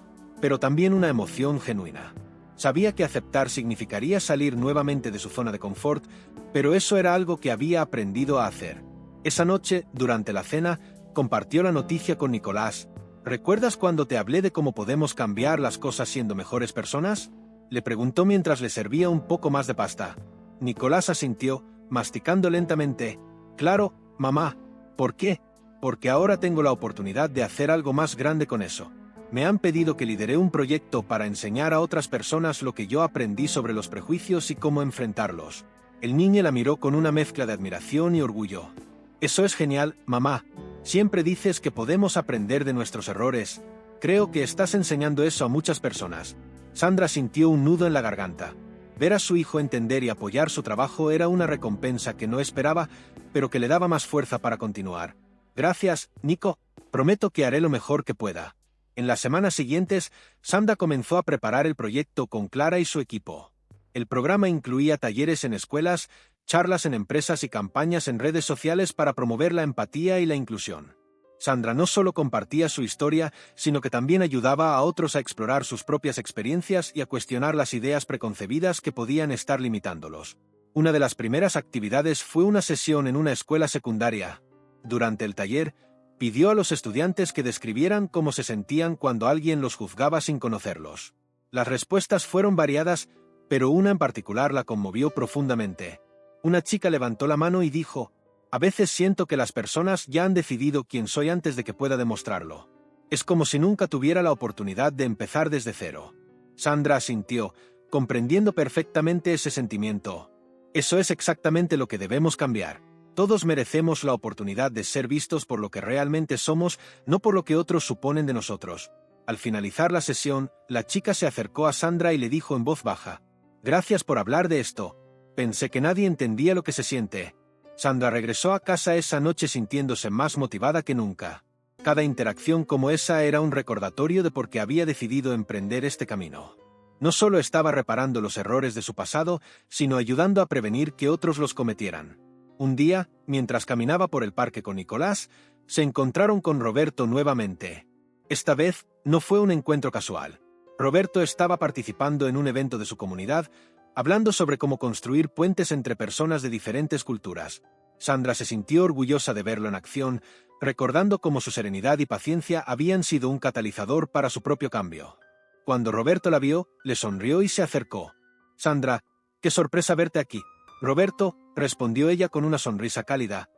Speaker 1: pero también una emoción genuina. Sabía que aceptar significaría salir nuevamente de su zona de confort, pero eso era algo que había aprendido a hacer. Esa noche, durante la cena, compartió la noticia con Nicolás. ¿Recuerdas cuando te hablé de cómo podemos cambiar las cosas siendo mejores personas? Le preguntó mientras le servía un poco más de pasta. Nicolás asintió, masticando lentamente. Claro, mamá. ¿Por qué? Porque ahora tengo la oportunidad de hacer algo más grande con eso. Me han pedido que lidere un proyecto para enseñar a otras personas lo que yo aprendí sobre los prejuicios y cómo enfrentarlos. El niño la miró con una mezcla de admiración y orgullo. Eso es genial, mamá. Siempre dices que podemos aprender de nuestros errores. Creo que estás enseñando eso a muchas personas. Sandra sintió un nudo en la garganta. Ver a su hijo entender y apoyar su trabajo era una recompensa que no esperaba, pero que le daba más fuerza para continuar. Gracias, Nico. Prometo que haré lo mejor que pueda. En las semanas siguientes, Sandra comenzó a preparar el proyecto con Clara y su equipo. El programa incluía talleres en escuelas, charlas en empresas y campañas en redes sociales para promover la empatía y la inclusión. Sandra no solo compartía su historia, sino que también ayudaba a otros a explorar sus propias experiencias y a cuestionar las ideas preconcebidas que podían estar limitándolos. Una de las primeras actividades fue una sesión en una escuela secundaria. Durante el taller, pidió a los estudiantes que describieran cómo se sentían cuando alguien los juzgaba sin conocerlos. Las respuestas fueron variadas, pero una en particular la conmovió profundamente. Una chica levantó la mano y dijo: «A veces siento que las personas ya han decidido quién soy antes de que pueda demostrarlo. Es como si nunca tuviera la oportunidad de empezar desde cero». Sandra asintió, comprendiendo perfectamente ese sentimiento. Eso es exactamente lo que debemos cambiar. Todos merecemos la oportunidad de ser vistos por lo que realmente somos, no por lo que otros suponen de nosotros. Al finalizar la sesión, la chica se acercó a Sandra y le dijo en voz baja: «Gracias por hablar de esto. Pensé que nadie entendía lo que se siente». Sandra regresó a casa esa noche sintiéndose más motivada que nunca. Cada interacción como esa era un recordatorio de por qué había decidido emprender este camino. No solo estaba reparando los errores de su pasado, sino ayudando a prevenir que otros los cometieran. Un día, mientras caminaba por el parque con Nicolás, se encontraron con Roberto nuevamente. Esta vez, no fue un encuentro casual. Roberto estaba participando en un evento de su comunidad, hablando sobre cómo construir puentes entre personas de diferentes culturas. Sandra se sintió orgullosa de verlo en acción, recordando cómo su serenidad y paciencia habían sido un catalizador para su propio cambio. Cuando Roberto la vio, le sonrió y se acercó. «Sandra, qué sorpresa verte aquí». «Roberto», respondió ella con una sonrisa cálida.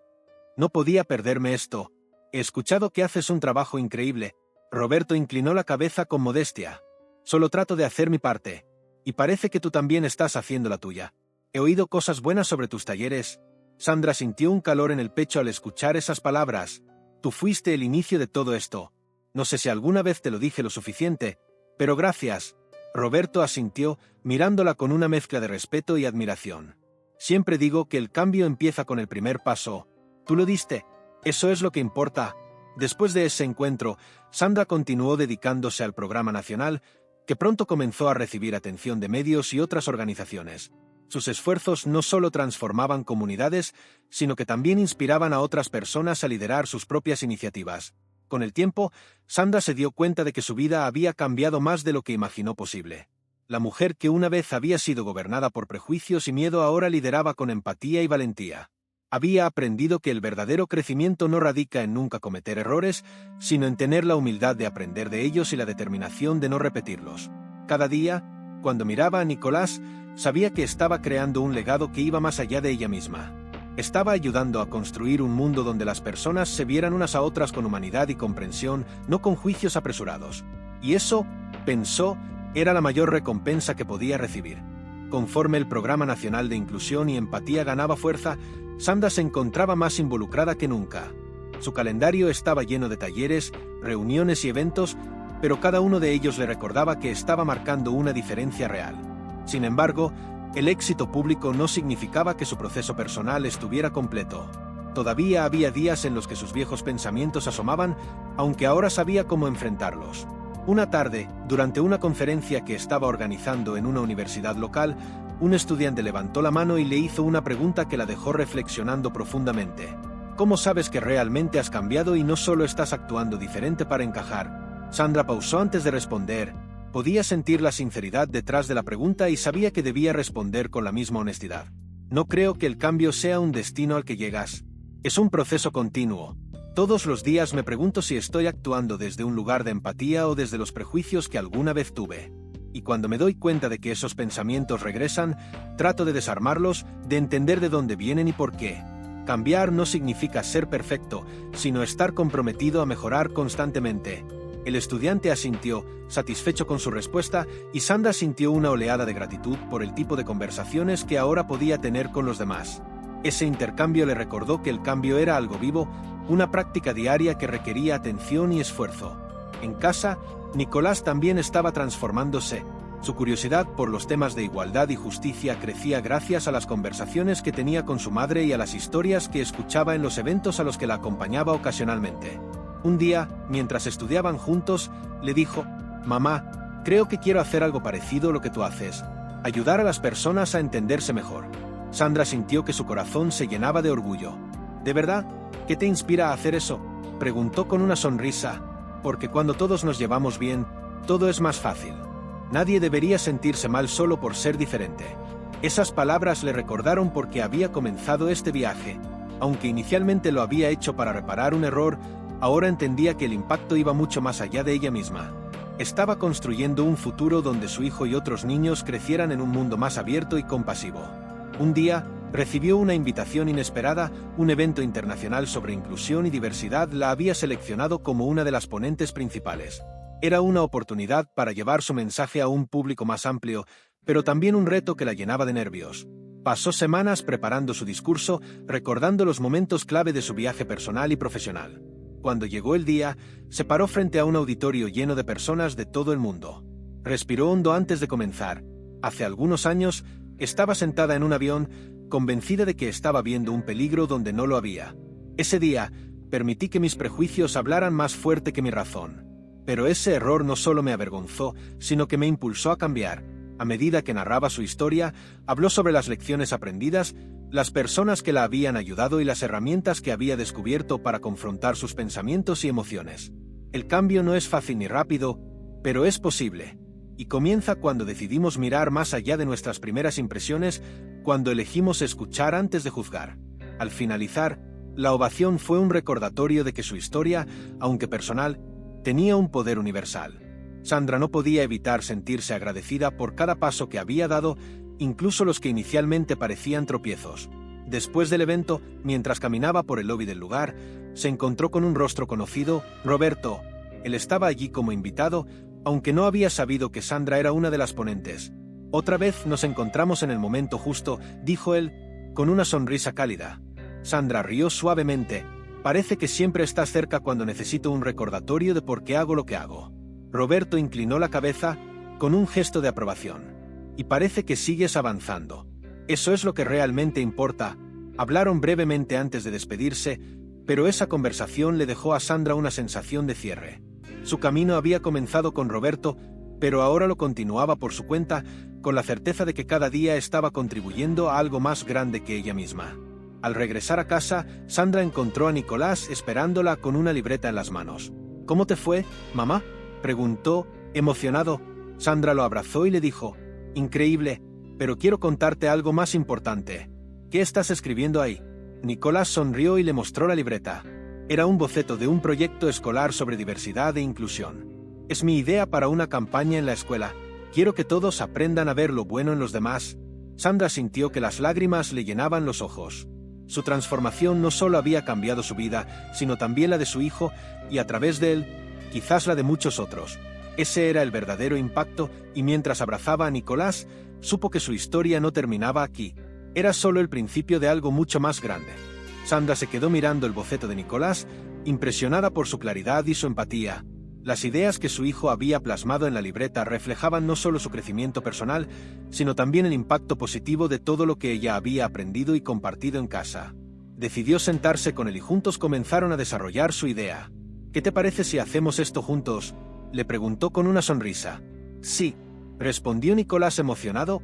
Speaker 1: «No podía perderme esto. He escuchado que haces un trabajo increíble». Roberto inclinó la cabeza con modestia. «Solo trato de hacer mi parte. Y parece que tú también estás haciendo la tuya. He oído cosas buenas sobre tus talleres». Sandra sintió un calor en el pecho al escuchar esas palabras. «Tú fuiste el inicio de todo esto. No sé si alguna vez te lo dije lo suficiente, pero gracias». Roberto asintió, mirándola con una mezcla de respeto y admiración. «Siempre digo que el cambio empieza con el primer paso. Tú lo diste. Eso es lo que importa». Después de ese encuentro, Sandra continuó dedicándose al programa nacional, que pronto comenzó a recibir atención de medios y otras organizaciones. Sus esfuerzos no solo transformaban comunidades, sino que también inspiraban a otras personas a liderar sus propias iniciativas. Con el tiempo, Sandra se dio cuenta de que su vida había cambiado más de lo que imaginó posible. La mujer que una vez había sido gobernada por prejuicios y miedo ahora lideraba con empatía y valentía. Había aprendido que el verdadero crecimiento no radica en nunca cometer errores, sino en tener la humildad de aprender de ellos y la determinación de no repetirlos. Cada día, cuando miraba a Nicolás, sabía que estaba creando un legado que iba más allá de ella misma. Estaba ayudando a construir un mundo donde las personas se vieran unas a otras con humanidad y comprensión, no con juicios apresurados. Y eso, pensó, era la mayor recompensa que podía recibir. Conforme el Programa Nacional de Inclusión y Empatía ganaba fuerza, Sandra se encontraba más involucrada que nunca. Su calendario estaba lleno de talleres, reuniones y eventos, pero cada uno de ellos le recordaba que estaba marcando una diferencia real. Sin embargo, el éxito público no significaba que su proceso personal estuviera completo. Todavía había días en los que sus viejos pensamientos asomaban, aunque ahora sabía cómo enfrentarlos. Una tarde, durante una conferencia que estaba organizando en una universidad local, un estudiante levantó la mano y le hizo una pregunta que la dejó reflexionando profundamente. ¿Cómo sabes que realmente has cambiado y no solo estás actuando diferente para encajar? Sandra pausó antes de responder. Podía sentir la sinceridad detrás de la pregunta y sabía que debía responder con la misma honestidad. No creo que el cambio sea un destino al que llegas. Es un proceso continuo. Todos los días me pregunto si estoy actuando desde un lugar de empatía o desde los prejuicios que alguna vez tuve. Y cuando me doy cuenta de que esos pensamientos regresan, trato de desarmarlos, de entender de dónde vienen y por qué. Cambiar no significa ser perfecto, sino estar comprometido a mejorar constantemente. El estudiante asintió, satisfecho con su respuesta, y Sandra sintió una oleada de gratitud por el tipo de conversaciones que ahora podía tener con los demás. Ese intercambio le recordó que el cambio era algo vivo, una práctica diaria que requería atención y esfuerzo. En casa, Nicolás también estaba transformándose. Su curiosidad por los temas de igualdad y justicia crecía gracias a las conversaciones que tenía con su madre y a las historias que escuchaba en los eventos a los que la acompañaba ocasionalmente. Un día, mientras estudiaban juntos, le dijo: «Mamá, creo que quiero hacer algo parecido a lo que tú haces, ayudar a las personas a entenderse mejor». Sandra sintió que su corazón se llenaba de orgullo. «¿De verdad? ¿Qué te inspira a hacer eso?», preguntó con una sonrisa. «Porque cuando todos nos llevamos bien, todo es más fácil. Nadie debería sentirse mal solo por ser diferente». Esas palabras le recordaron por qué había comenzado este viaje. Aunque inicialmente lo había hecho para reparar un error, ahora entendía que el impacto iba mucho más allá de ella misma. Estaba construyendo un futuro donde su hijo y otros niños crecieran en un mundo más abierto y compasivo. Un día, recibió una invitación inesperada. Un evento internacional sobre inclusión y diversidad la había seleccionado como una de las ponentes principales. Era una oportunidad para llevar su mensaje a un público más amplio, pero también un reto que la llenaba de nervios. Pasó semanas preparando su discurso, recordando los momentos clave de su viaje personal y profesional. Cuando llegó el día, se paró frente a un auditorio lleno de personas de todo el mundo. Respiró hondo antes de comenzar. Hace algunos años, estaba sentada en un avión, convencida de que estaba viendo un peligro donde no lo había. Ese día, permití que mis prejuicios hablaran más fuerte que mi razón. Pero ese error no solo me avergonzó, sino que me impulsó a cambiar. A medida que narraba su historia, habló sobre las lecciones aprendidas, las personas que la habían ayudado y las herramientas que había descubierto para confrontar sus pensamientos y emociones. El cambio no es fácil ni rápido, pero es posible. Y comienza cuando decidimos mirar más allá de nuestras primeras impresiones, cuando elegimos escuchar antes de juzgar. Al finalizar, la ovación fue un recordatorio de que su historia, aunque personal, tenía un poder universal. Sandra no podía evitar sentirse agradecida por cada paso que había dado, incluso los que inicialmente parecían tropiezos. Después del evento, mientras caminaba por el lobby del lugar, se encontró con un rostro conocido: Roberto. Él estaba allí como invitado, aunque no había sabido que Sandra era una de las ponentes. «Otra vez nos encontramos en el momento justo», dijo él, con una sonrisa cálida. Sandra rió suavemente. «Parece que siempre estás cerca cuando necesito un recordatorio de por qué hago lo que hago». Roberto inclinó la cabeza, con un gesto de aprobación. «Y parece que sigues avanzando. Eso es lo que realmente importa». Hablaron brevemente antes de despedirse, pero esa conversación le dejó a Sandra una sensación de cierre. Su camino había comenzado con Roberto, pero ahora lo continuaba por su cuenta, con la certeza de que cada día estaba contribuyendo a algo más grande que ella misma. Al regresar a casa, Sandra encontró a Nicolás esperándola con una libreta en las manos. «¿Cómo te fue, mamá?», preguntó, emocionado. Sandra lo abrazó y le dijo: «Increíble, pero quiero contarte algo más importante». «¿Qué estás escribiendo ahí?». Nicolás sonrió y le mostró la libreta. Era un boceto de un proyecto escolar sobre diversidad e inclusión. «Es mi idea para una campaña en la escuela. Quiero que todos aprendan a ver lo bueno en los demás». Sandra sintió que las lágrimas le llenaban los ojos. Su transformación no solo había cambiado su vida, sino también la de su hijo, y a través de él, quizás la de muchos otros. Ese era el verdadero impacto, y mientras abrazaba a Nicolás, supo que su historia no terminaba aquí. Era solo el principio de algo mucho más grande. Sandra se quedó mirando el boceto de Nicolás, impresionada por su claridad y su empatía. Las ideas que su hijo había plasmado en la libreta reflejaban no solo su crecimiento personal, sino también el impacto positivo de todo lo que ella había aprendido y compartido en casa. Decidió sentarse con él y juntos comenzaron a desarrollar su idea. «¿Qué te parece si hacemos esto juntos?», le preguntó con una sonrisa. «Sí», respondió Nicolás emocionado.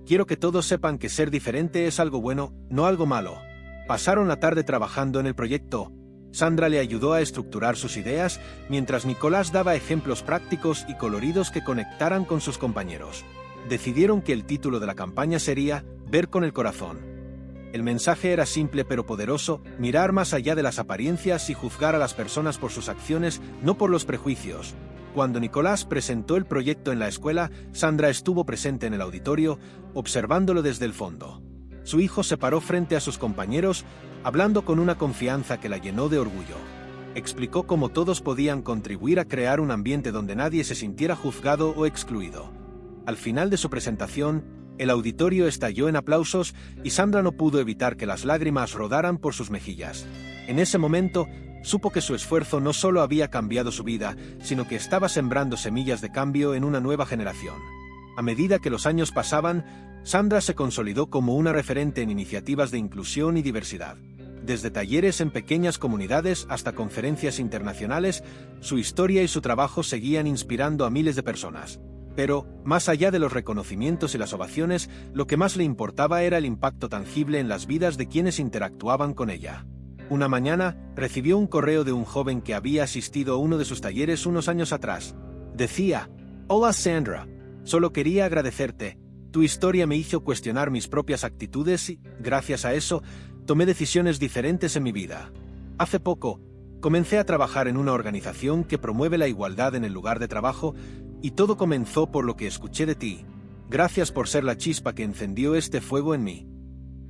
Speaker 1: «Quiero que todos sepan que ser diferente es algo bueno, no algo malo». Pasaron la tarde trabajando en el proyecto. Sandra le ayudó a estructurar sus ideas, mientras Nicolás daba ejemplos prácticos y coloridos que conectaran con sus compañeros. Decidieron que el título de la campaña sería Ver con el corazón. El mensaje era simple pero poderoso: mirar más allá de las apariencias y juzgar a las personas por sus acciones, no por los prejuicios. Cuando Nicolás presentó el proyecto en la escuela, Sandra estuvo presente en el auditorio, observándolo desde el fondo. Su hijo se paró frente a sus compañeros, hablando con una confianza que la llenó de orgullo. Explicó cómo todos podían contribuir a crear un ambiente donde nadie se sintiera juzgado o excluido. Al final de su presentación, el auditorio estalló en aplausos y Sandra no pudo evitar que las lágrimas rodaran por sus mejillas. En ese momento, supo que su esfuerzo no solo había cambiado su vida, sino que estaba sembrando semillas de cambio en una nueva generación. A medida que los años pasaban, Sandra se consolidó como una referente en iniciativas de inclusión y diversidad. Desde talleres en pequeñas comunidades hasta conferencias internacionales, su historia y su trabajo seguían inspirando a miles de personas. Pero, más allá de los reconocimientos y las ovaciones, lo que más le importaba era el impacto tangible en las vidas de quienes interactuaban con ella. Una mañana, recibió un correo de un joven que había asistido a uno de sus talleres unos años atrás. Decía: «Hola Sandra, solo quería agradecerte. Tu historia me hizo cuestionar mis propias actitudes y, gracias a eso, tomé decisiones diferentes en mi vida. Hace poco, comencé a trabajar en una organización que promueve la igualdad en el lugar de trabajo y todo comenzó por lo que escuché de ti. Gracias por ser la chispa que encendió este fuego en mí».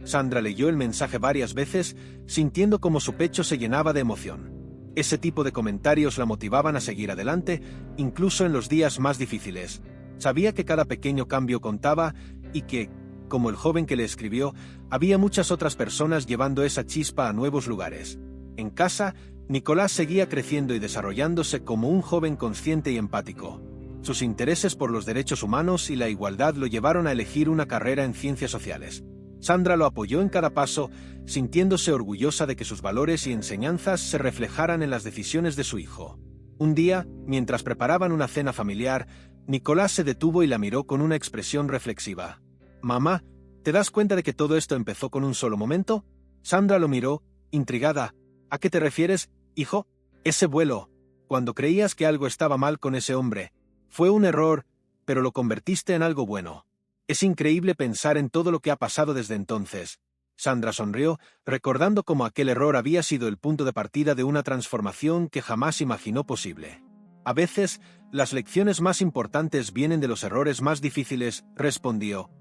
Speaker 1: Sandra leyó el mensaje varias veces, sintiendo como su pecho se llenaba de emoción. Ese tipo de comentarios la motivaban a seguir adelante, incluso en los días más difíciles. Sabía que cada pequeño cambio contaba y que, como el joven que le escribió, había muchas otras personas llevando esa chispa a nuevos lugares. En casa, Nicolás seguía creciendo y desarrollándose como un joven consciente y empático. Sus intereses por los derechos humanos y la igualdad lo llevaron a elegir una carrera en ciencias sociales. Sandra lo apoyó en cada paso, sintiéndose orgullosa de que sus valores y enseñanzas se reflejaran en las decisiones de su hijo. Un día, mientras preparaban una cena familiar, Nicolás se detuvo y la miró con una expresión reflexiva. «Mamá, ¿te das cuenta de que todo esto empezó con un solo momento?» Sandra lo miró, intrigada. «¿A qué te refieres, hijo?» «Ese vuelo. Cuando creías que algo estaba mal con ese hombre. Fue un error, pero lo convertiste en algo bueno. Es increíble pensar en todo lo que ha pasado desde entonces». Sandra sonrió, recordando cómo aquel error había sido el punto de partida de una transformación que jamás imaginó posible. «A veces, las lecciones más importantes vienen de los errores más difíciles», respondió.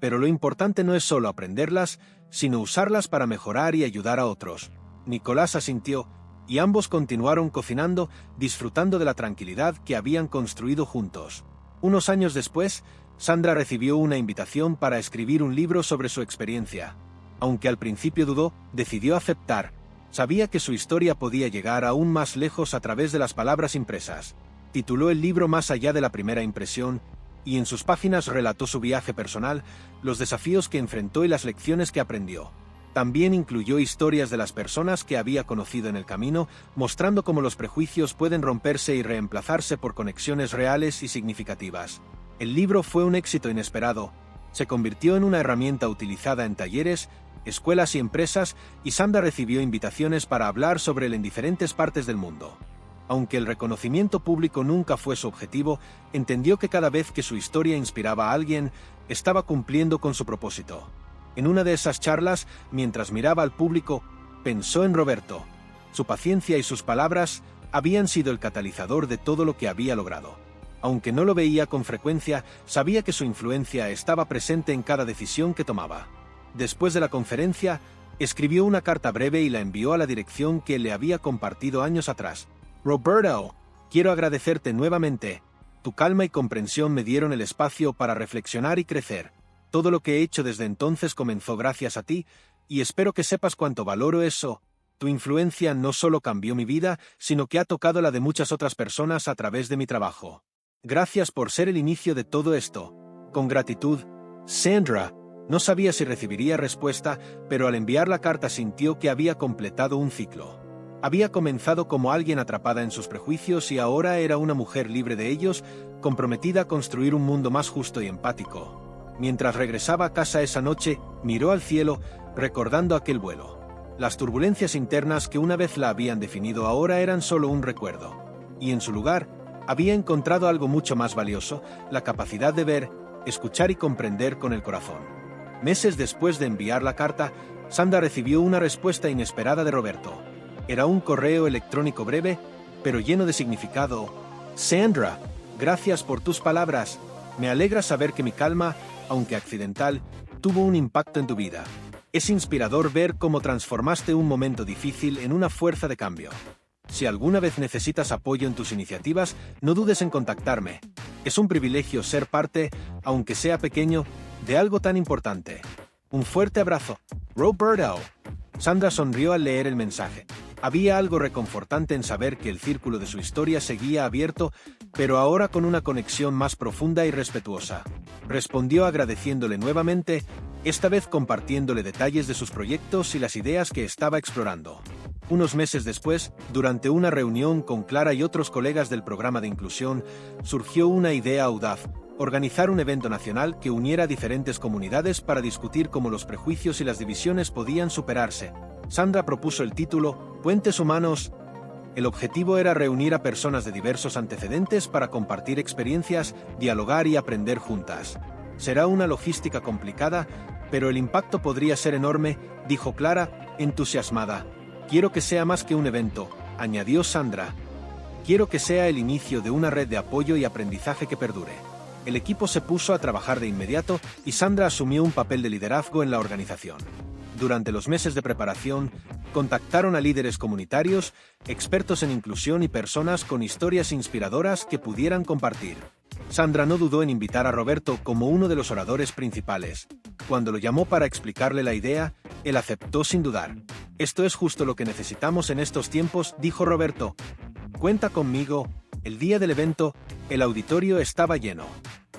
Speaker 1: «Pero lo importante no es solo aprenderlas, sino usarlas para mejorar y ayudar a otros». Nicolás asintió, y ambos continuaron cocinando, disfrutando de la tranquilidad que habían construido juntos. Unos años después, Sandra recibió una invitación para escribir un libro sobre su experiencia. Aunque al principio dudó, decidió aceptar. Sabía que su historia podía llegar aún más lejos a través de las palabras impresas. Tituló el libro Más allá de la primera impresión, y en sus páginas relató su viaje personal, los desafíos que enfrentó y las lecciones que aprendió. También incluyó historias de las personas que había conocido en el camino, mostrando cómo los prejuicios pueden romperse y reemplazarse por conexiones reales y significativas. El libro fue un éxito inesperado. Se convirtió en una herramienta utilizada en talleres, escuelas y empresas, y Sandra recibió invitaciones para hablar sobre él en diferentes partes del mundo. Aunque el reconocimiento público nunca fue su objetivo, entendió que cada vez que su historia inspiraba a alguien, estaba cumpliendo con su propósito. En una de esas charlas, mientras miraba al público, pensó en Roberto. Su paciencia y sus palabras habían sido el catalizador de todo lo que había logrado. Aunque no lo veía con frecuencia, sabía que su influencia estaba presente en cada decisión que tomaba. Después de la conferencia, escribió una carta breve y la envió a la dirección que le había compartido años atrás. «Roberto, quiero agradecerte nuevamente. Tu calma y comprensión me dieron el espacio para reflexionar y crecer. Todo lo que he hecho desde entonces comenzó gracias a ti, y espero que sepas cuánto valoro eso. Tu influencia no solo cambió mi vida, sino que ha tocado la de muchas otras personas a través de mi trabajo. Gracias por ser el inicio de todo esto. Con gratitud, Sandra». No sabía si recibiría respuesta, pero al enviar la carta sintió que había completado un ciclo. Había comenzado como alguien atrapada en sus prejuicios y ahora era una mujer libre de ellos, comprometida a construir un mundo más justo y empático. Mientras regresaba a casa esa noche, miró al cielo, recordando aquel vuelo. Las turbulencias internas que una vez la habían definido ahora eran solo un recuerdo. Y en su lugar, había encontrado algo mucho más valioso, la capacidad de ver, escuchar y comprender con el corazón. Meses después de enviar la carta, Sandra recibió una respuesta inesperada de Roberto. Era un correo electrónico breve, pero lleno de significado. Sandra, gracias por tus palabras. Me alegra saber que mi calma, aunque accidental, tuvo un impacto en tu vida. Es inspirador ver cómo transformaste un momento difícil en una fuerza de cambio. Si alguna vez necesitas apoyo en tus iniciativas, no dudes en contactarme. Es un privilegio ser parte, aunque sea pequeño, de algo tan importante. Un fuerte abrazo. Roberto. Sandra sonrió al leer el mensaje. Había algo reconfortante en saber que el círculo de su historia seguía abierto, pero ahora con una conexión más profunda y respetuosa. Respondió agradeciéndole nuevamente, esta vez compartiéndole detalles de sus proyectos y las ideas que estaba explorando. Unos meses después, durante una reunión con Clara y otros colegas del programa de inclusión, surgió una idea audaz: organizar un evento nacional que uniera a diferentes comunidades para discutir cómo los prejuicios y las divisiones podían superarse. Sandra propuso el título Puentes Humanos. El objetivo era reunir a personas de diversos antecedentes para compartir experiencias, dialogar y aprender juntas. Será una logística complicada, pero el impacto podría ser enorme, dijo Clara, entusiasmada. Quiero que sea más que un evento, añadió Sandra. Quiero que sea el inicio de una red de apoyo y aprendizaje que perdure. El equipo se puso a trabajar de inmediato y Sandra asumió un papel de liderazgo en la organización. Durante los meses de preparación, contactaron a líderes comunitarios, expertos en inclusión y personas con historias inspiradoras que pudieran compartir. Sandra no dudó en invitar a Roberto como uno de los oradores principales. Cuando lo llamó para explicarle la idea, él aceptó sin dudar. Esto es justo lo que necesitamos en estos tiempos, dijo Roberto. Cuenta conmigo. El día del evento, el auditorio estaba lleno.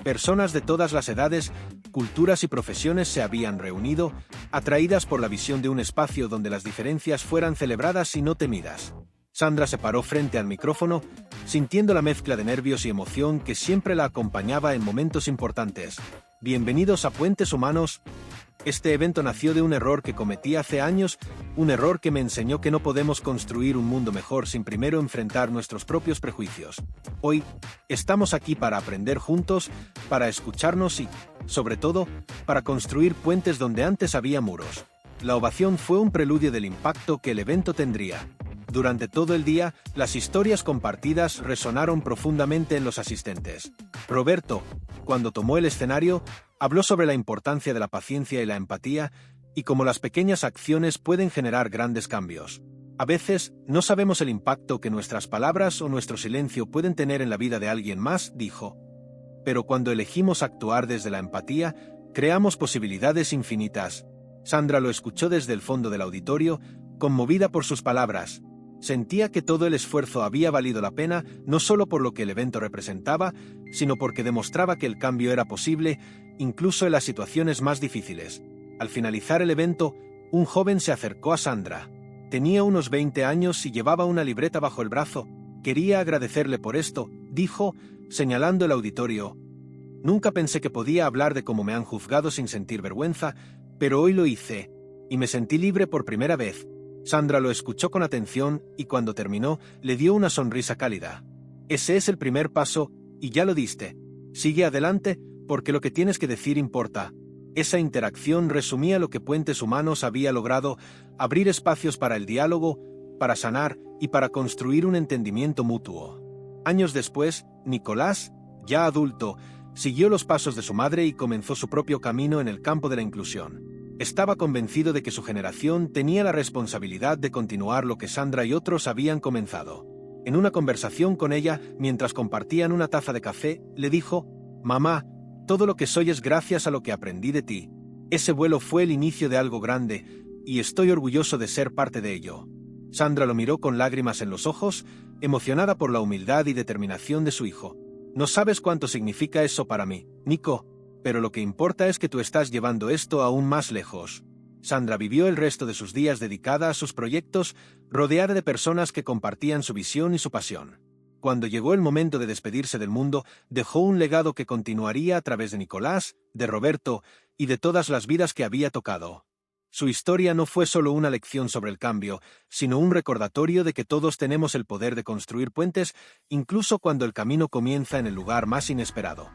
Speaker 1: Personas de todas las edades, culturas y profesiones se habían reunido, atraídas por la visión de un espacio donde las diferencias fueran celebradas y no temidas. Sandra se paró frente al micrófono, sintiendo la mezcla de nervios y emoción que siempre la acompañaba en momentos importantes. Bienvenidos a Puentes Humanos. Este evento nació de un error que cometí hace años, un error que me enseñó que no podemos construir un mundo mejor sin primero enfrentar nuestros propios prejuicios. Hoy, estamos aquí para aprender juntos, para escucharnos y, sobre todo, para construir puentes donde antes había muros. La ovación fue un preludio del impacto que el evento tendría. Durante todo el día, las historias compartidas resonaron profundamente en los asistentes. Roberto, cuando tomó el escenario, habló sobre la importancia de la paciencia y la empatía, y cómo las pequeñas acciones pueden generar grandes cambios. A veces, no sabemos el impacto que nuestras palabras o nuestro silencio pueden tener en la vida de alguien más, dijo. Pero cuando elegimos actuar desde la empatía, creamos posibilidades infinitas. Sandra lo escuchó desde el fondo del auditorio, conmovida por sus palabras. Sentía que todo el esfuerzo había valido la pena, no solo por lo que el evento representaba, sino porque demostraba que el cambio era posible, incluso en las situaciones más difíciles. Al finalizar el evento, un joven se acercó a Sandra. Tenía unos 20 años y llevaba una libreta bajo el brazo. Quería agradecerle por esto, dijo, señalando el auditorio. Nunca pensé que podía hablar de cómo me han juzgado sin sentir vergüenza, pero hoy lo hice, y me sentí libre por primera vez. Sandra lo escuchó con atención y cuando terminó, le dio una sonrisa cálida. Ese es el primer paso, y ya lo diste. Sigue adelante, porque lo que tienes que decir importa. Esa interacción resumía lo que Puentes Humanos había logrado: abrir espacios para el diálogo, para sanar y para construir un entendimiento mutuo. Años después, Nicolás, ya adulto, siguió los pasos de su madre y comenzó su propio camino en el campo de la inclusión. Estaba convencido de que su generación tenía la responsabilidad de continuar lo que Sandra y otros habían comenzado. En una conversación con ella, mientras compartían una taza de café, le dijo: «Mamá, todo lo que soy es gracias a lo que aprendí de ti. Ese vuelo fue el inicio de algo grande, y estoy orgulloso de ser parte de ello». Sandra lo miró con lágrimas en los ojos, emocionada por la humildad y determinación de su hijo. «No sabes cuánto significa eso para mí, Nico. Pero lo que importa es que tú estás llevando esto aún más lejos». Sandra vivió el resto de sus días dedicada a sus proyectos, rodeada de personas que compartían su visión y su pasión. Cuando llegó el momento de despedirse del mundo, dejó un legado que continuaría a través de Nicolás, de Roberto y de todas las vidas que había tocado. Su historia no fue solo una lección sobre el cambio, sino un recordatorio de que todos tenemos el poder de construir puentes, incluso cuando el camino comienza en el lugar más inesperado.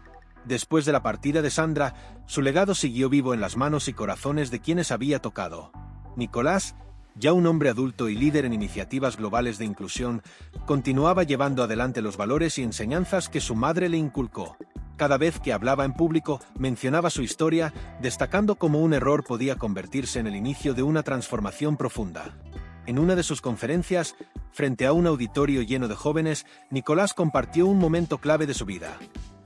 Speaker 1: Después de la partida de Sandra, su legado siguió vivo en las manos y corazones de quienes había tocado. Nicolás, ya un hombre adulto y líder en iniciativas globales de inclusión, continuaba llevando adelante los valores y enseñanzas que su madre le inculcó. Cada vez que hablaba en público, mencionaba su historia, destacando cómo un error podía convertirse en el inicio de una transformación profunda. En una de sus conferencias, frente a un auditorio lleno de jóvenes, Nicolás compartió un momento clave de su vida.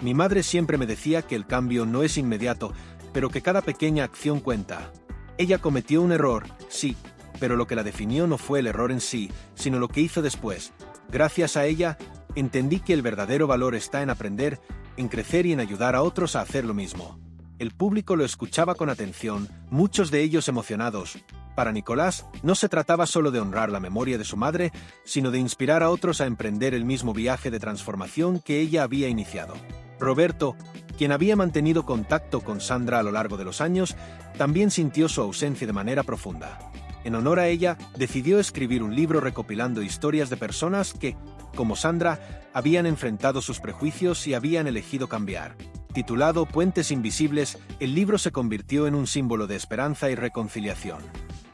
Speaker 1: Mi madre siempre me decía que el cambio no es inmediato, pero que cada pequeña acción cuenta. Ella cometió un error, sí, pero lo que la definió no fue el error en sí, sino lo que hizo después. Gracias a ella, entendí que el verdadero valor está en aprender, en crecer y en ayudar a otros a hacer lo mismo. El público lo escuchaba con atención, muchos de ellos emocionados. Para Nicolás, no se trataba solo de honrar la memoria de su madre, sino de inspirar a otros a emprender el mismo viaje de transformación que ella había iniciado. Roberto, quien había mantenido contacto con Sandra a lo largo de los años, también sintió su ausencia de manera profunda. En honor a ella, decidió escribir un libro recopilando historias de personas que, como Sandra, habían enfrentado sus prejuicios y habían elegido cambiar. Titulado Puentes Invisibles, el libro se convirtió en un símbolo de esperanza y reconciliación.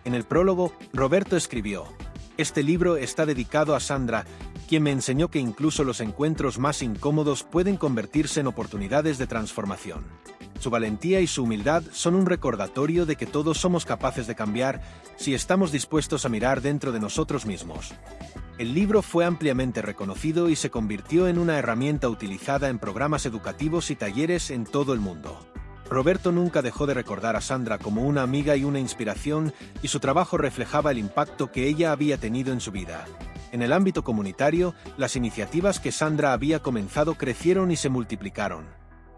Speaker 1: En el prólogo, Roberto escribió: "Este libro está dedicado a Sandra, quien me enseñó que incluso los encuentros más incómodos pueden convertirse en oportunidades de transformación. Su valentía y su humildad son un recordatorio de que todos somos capaces de cambiar si estamos dispuestos a mirar dentro de nosotros mismos". El libro fue ampliamente reconocido y se convirtió en una herramienta utilizada en programas educativos y talleres en todo el mundo. Roberto nunca dejó de recordar a Sandra como una amiga y una inspiración, y su trabajo reflejaba el impacto que ella había tenido en su vida. En el ámbito comunitario, las iniciativas que Sandra había comenzado crecieron y se multiplicaron.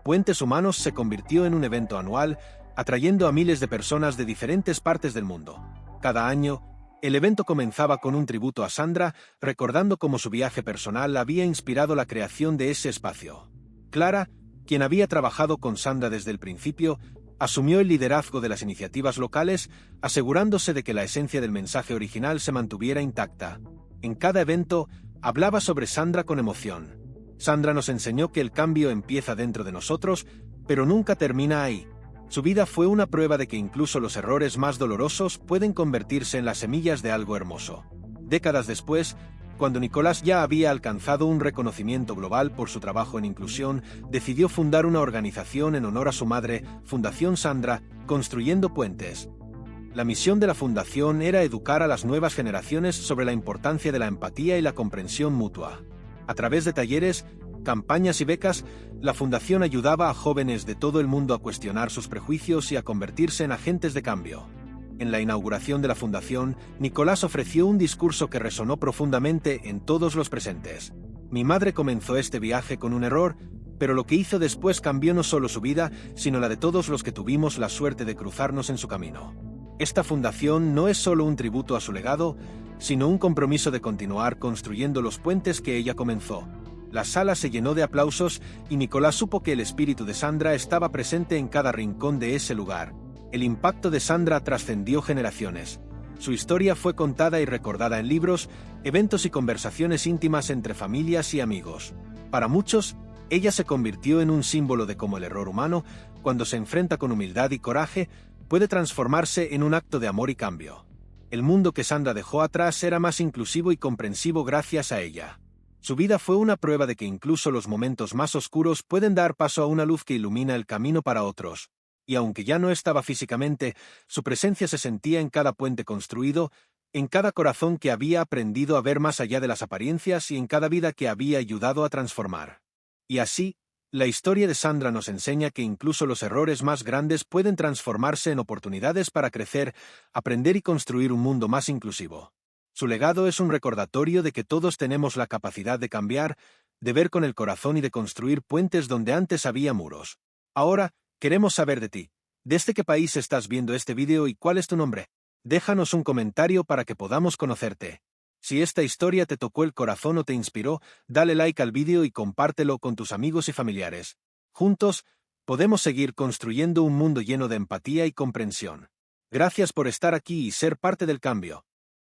Speaker 1: Puentes Humanos se convirtió en un evento anual, atrayendo a miles de personas de diferentes partes del mundo. Cada año, el evento comenzaba con un tributo a Sandra, recordando cómo su viaje personal había inspirado la creación de ese espacio. Clara, quien había trabajado con Sandra desde el principio, asumió el liderazgo de las iniciativas locales, asegurándose de que la esencia del mensaje original se mantuviera intacta. En cada evento, hablaba sobre Sandra con emoción. Sandra nos enseñó que el cambio empieza dentro de nosotros, pero nunca termina ahí. Su vida fue una prueba de que incluso los errores más dolorosos pueden convertirse en las semillas de algo hermoso. Décadas después, cuando Nicolás ya había alcanzado un reconocimiento global por su trabajo en inclusión, decidió fundar una organización en honor a su madre, Fundación Sandra, Construyendo Puentes. La misión de la fundación era educar a las nuevas generaciones sobre la importancia de la empatía y la comprensión mutua. A través de talleres, campañas y becas, la fundación ayudaba a jóvenes de todo el mundo a cuestionar sus prejuicios y a convertirse en agentes de cambio. En la inauguración de la fundación, Nicolás ofreció un discurso que resonó profundamente en todos los presentes. Mi madre comenzó este viaje con un error, pero lo que hizo después cambió no solo su vida, sino la de todos los que tuvimos la suerte de cruzarnos en su camino. Esta fundación no es solo un tributo a su legado, sino un compromiso de continuar construyendo los puentes que ella comenzó. La sala se llenó de aplausos y Nicolás supo que el espíritu de Sandra estaba presente en cada rincón de ese lugar. El impacto de Sandra trascendió generaciones. Su historia fue contada y recordada en libros, eventos y conversaciones íntimas entre familias y amigos. Para muchos, ella se convirtió en un símbolo de cómo el error humano, cuando se enfrenta con humildad y coraje, puede transformarse en un acto de amor y cambio. El mundo que Sandra dejó atrás era más inclusivo y comprensivo gracias a ella. Su vida fue una prueba de que incluso los momentos más oscuros pueden dar paso a una luz que ilumina el camino para otros. Y aunque ya no estaba físicamente, su presencia se sentía en cada puente construido, en cada corazón que había aprendido a ver más allá de las apariencias y en cada vida que había ayudado a transformar. Y así, la historia de Sandra nos enseña que incluso los errores más grandes pueden transformarse en oportunidades para crecer, aprender y construir un mundo más inclusivo. Su legado es un recordatorio de que todos tenemos la capacidad de cambiar, de ver con el corazón y de construir puentes donde antes había muros. Ahora, queremos saber de ti. ¿Desde qué país estás viendo este vídeo y cuál es tu nombre? Déjanos un comentario para que podamos conocerte. Si esta historia te tocó el corazón o te inspiró, dale like al vídeo y compártelo con tus amigos y familiares. Juntos, podemos seguir construyendo un mundo lleno de empatía y comprensión. Gracias por estar aquí y ser parte del cambio.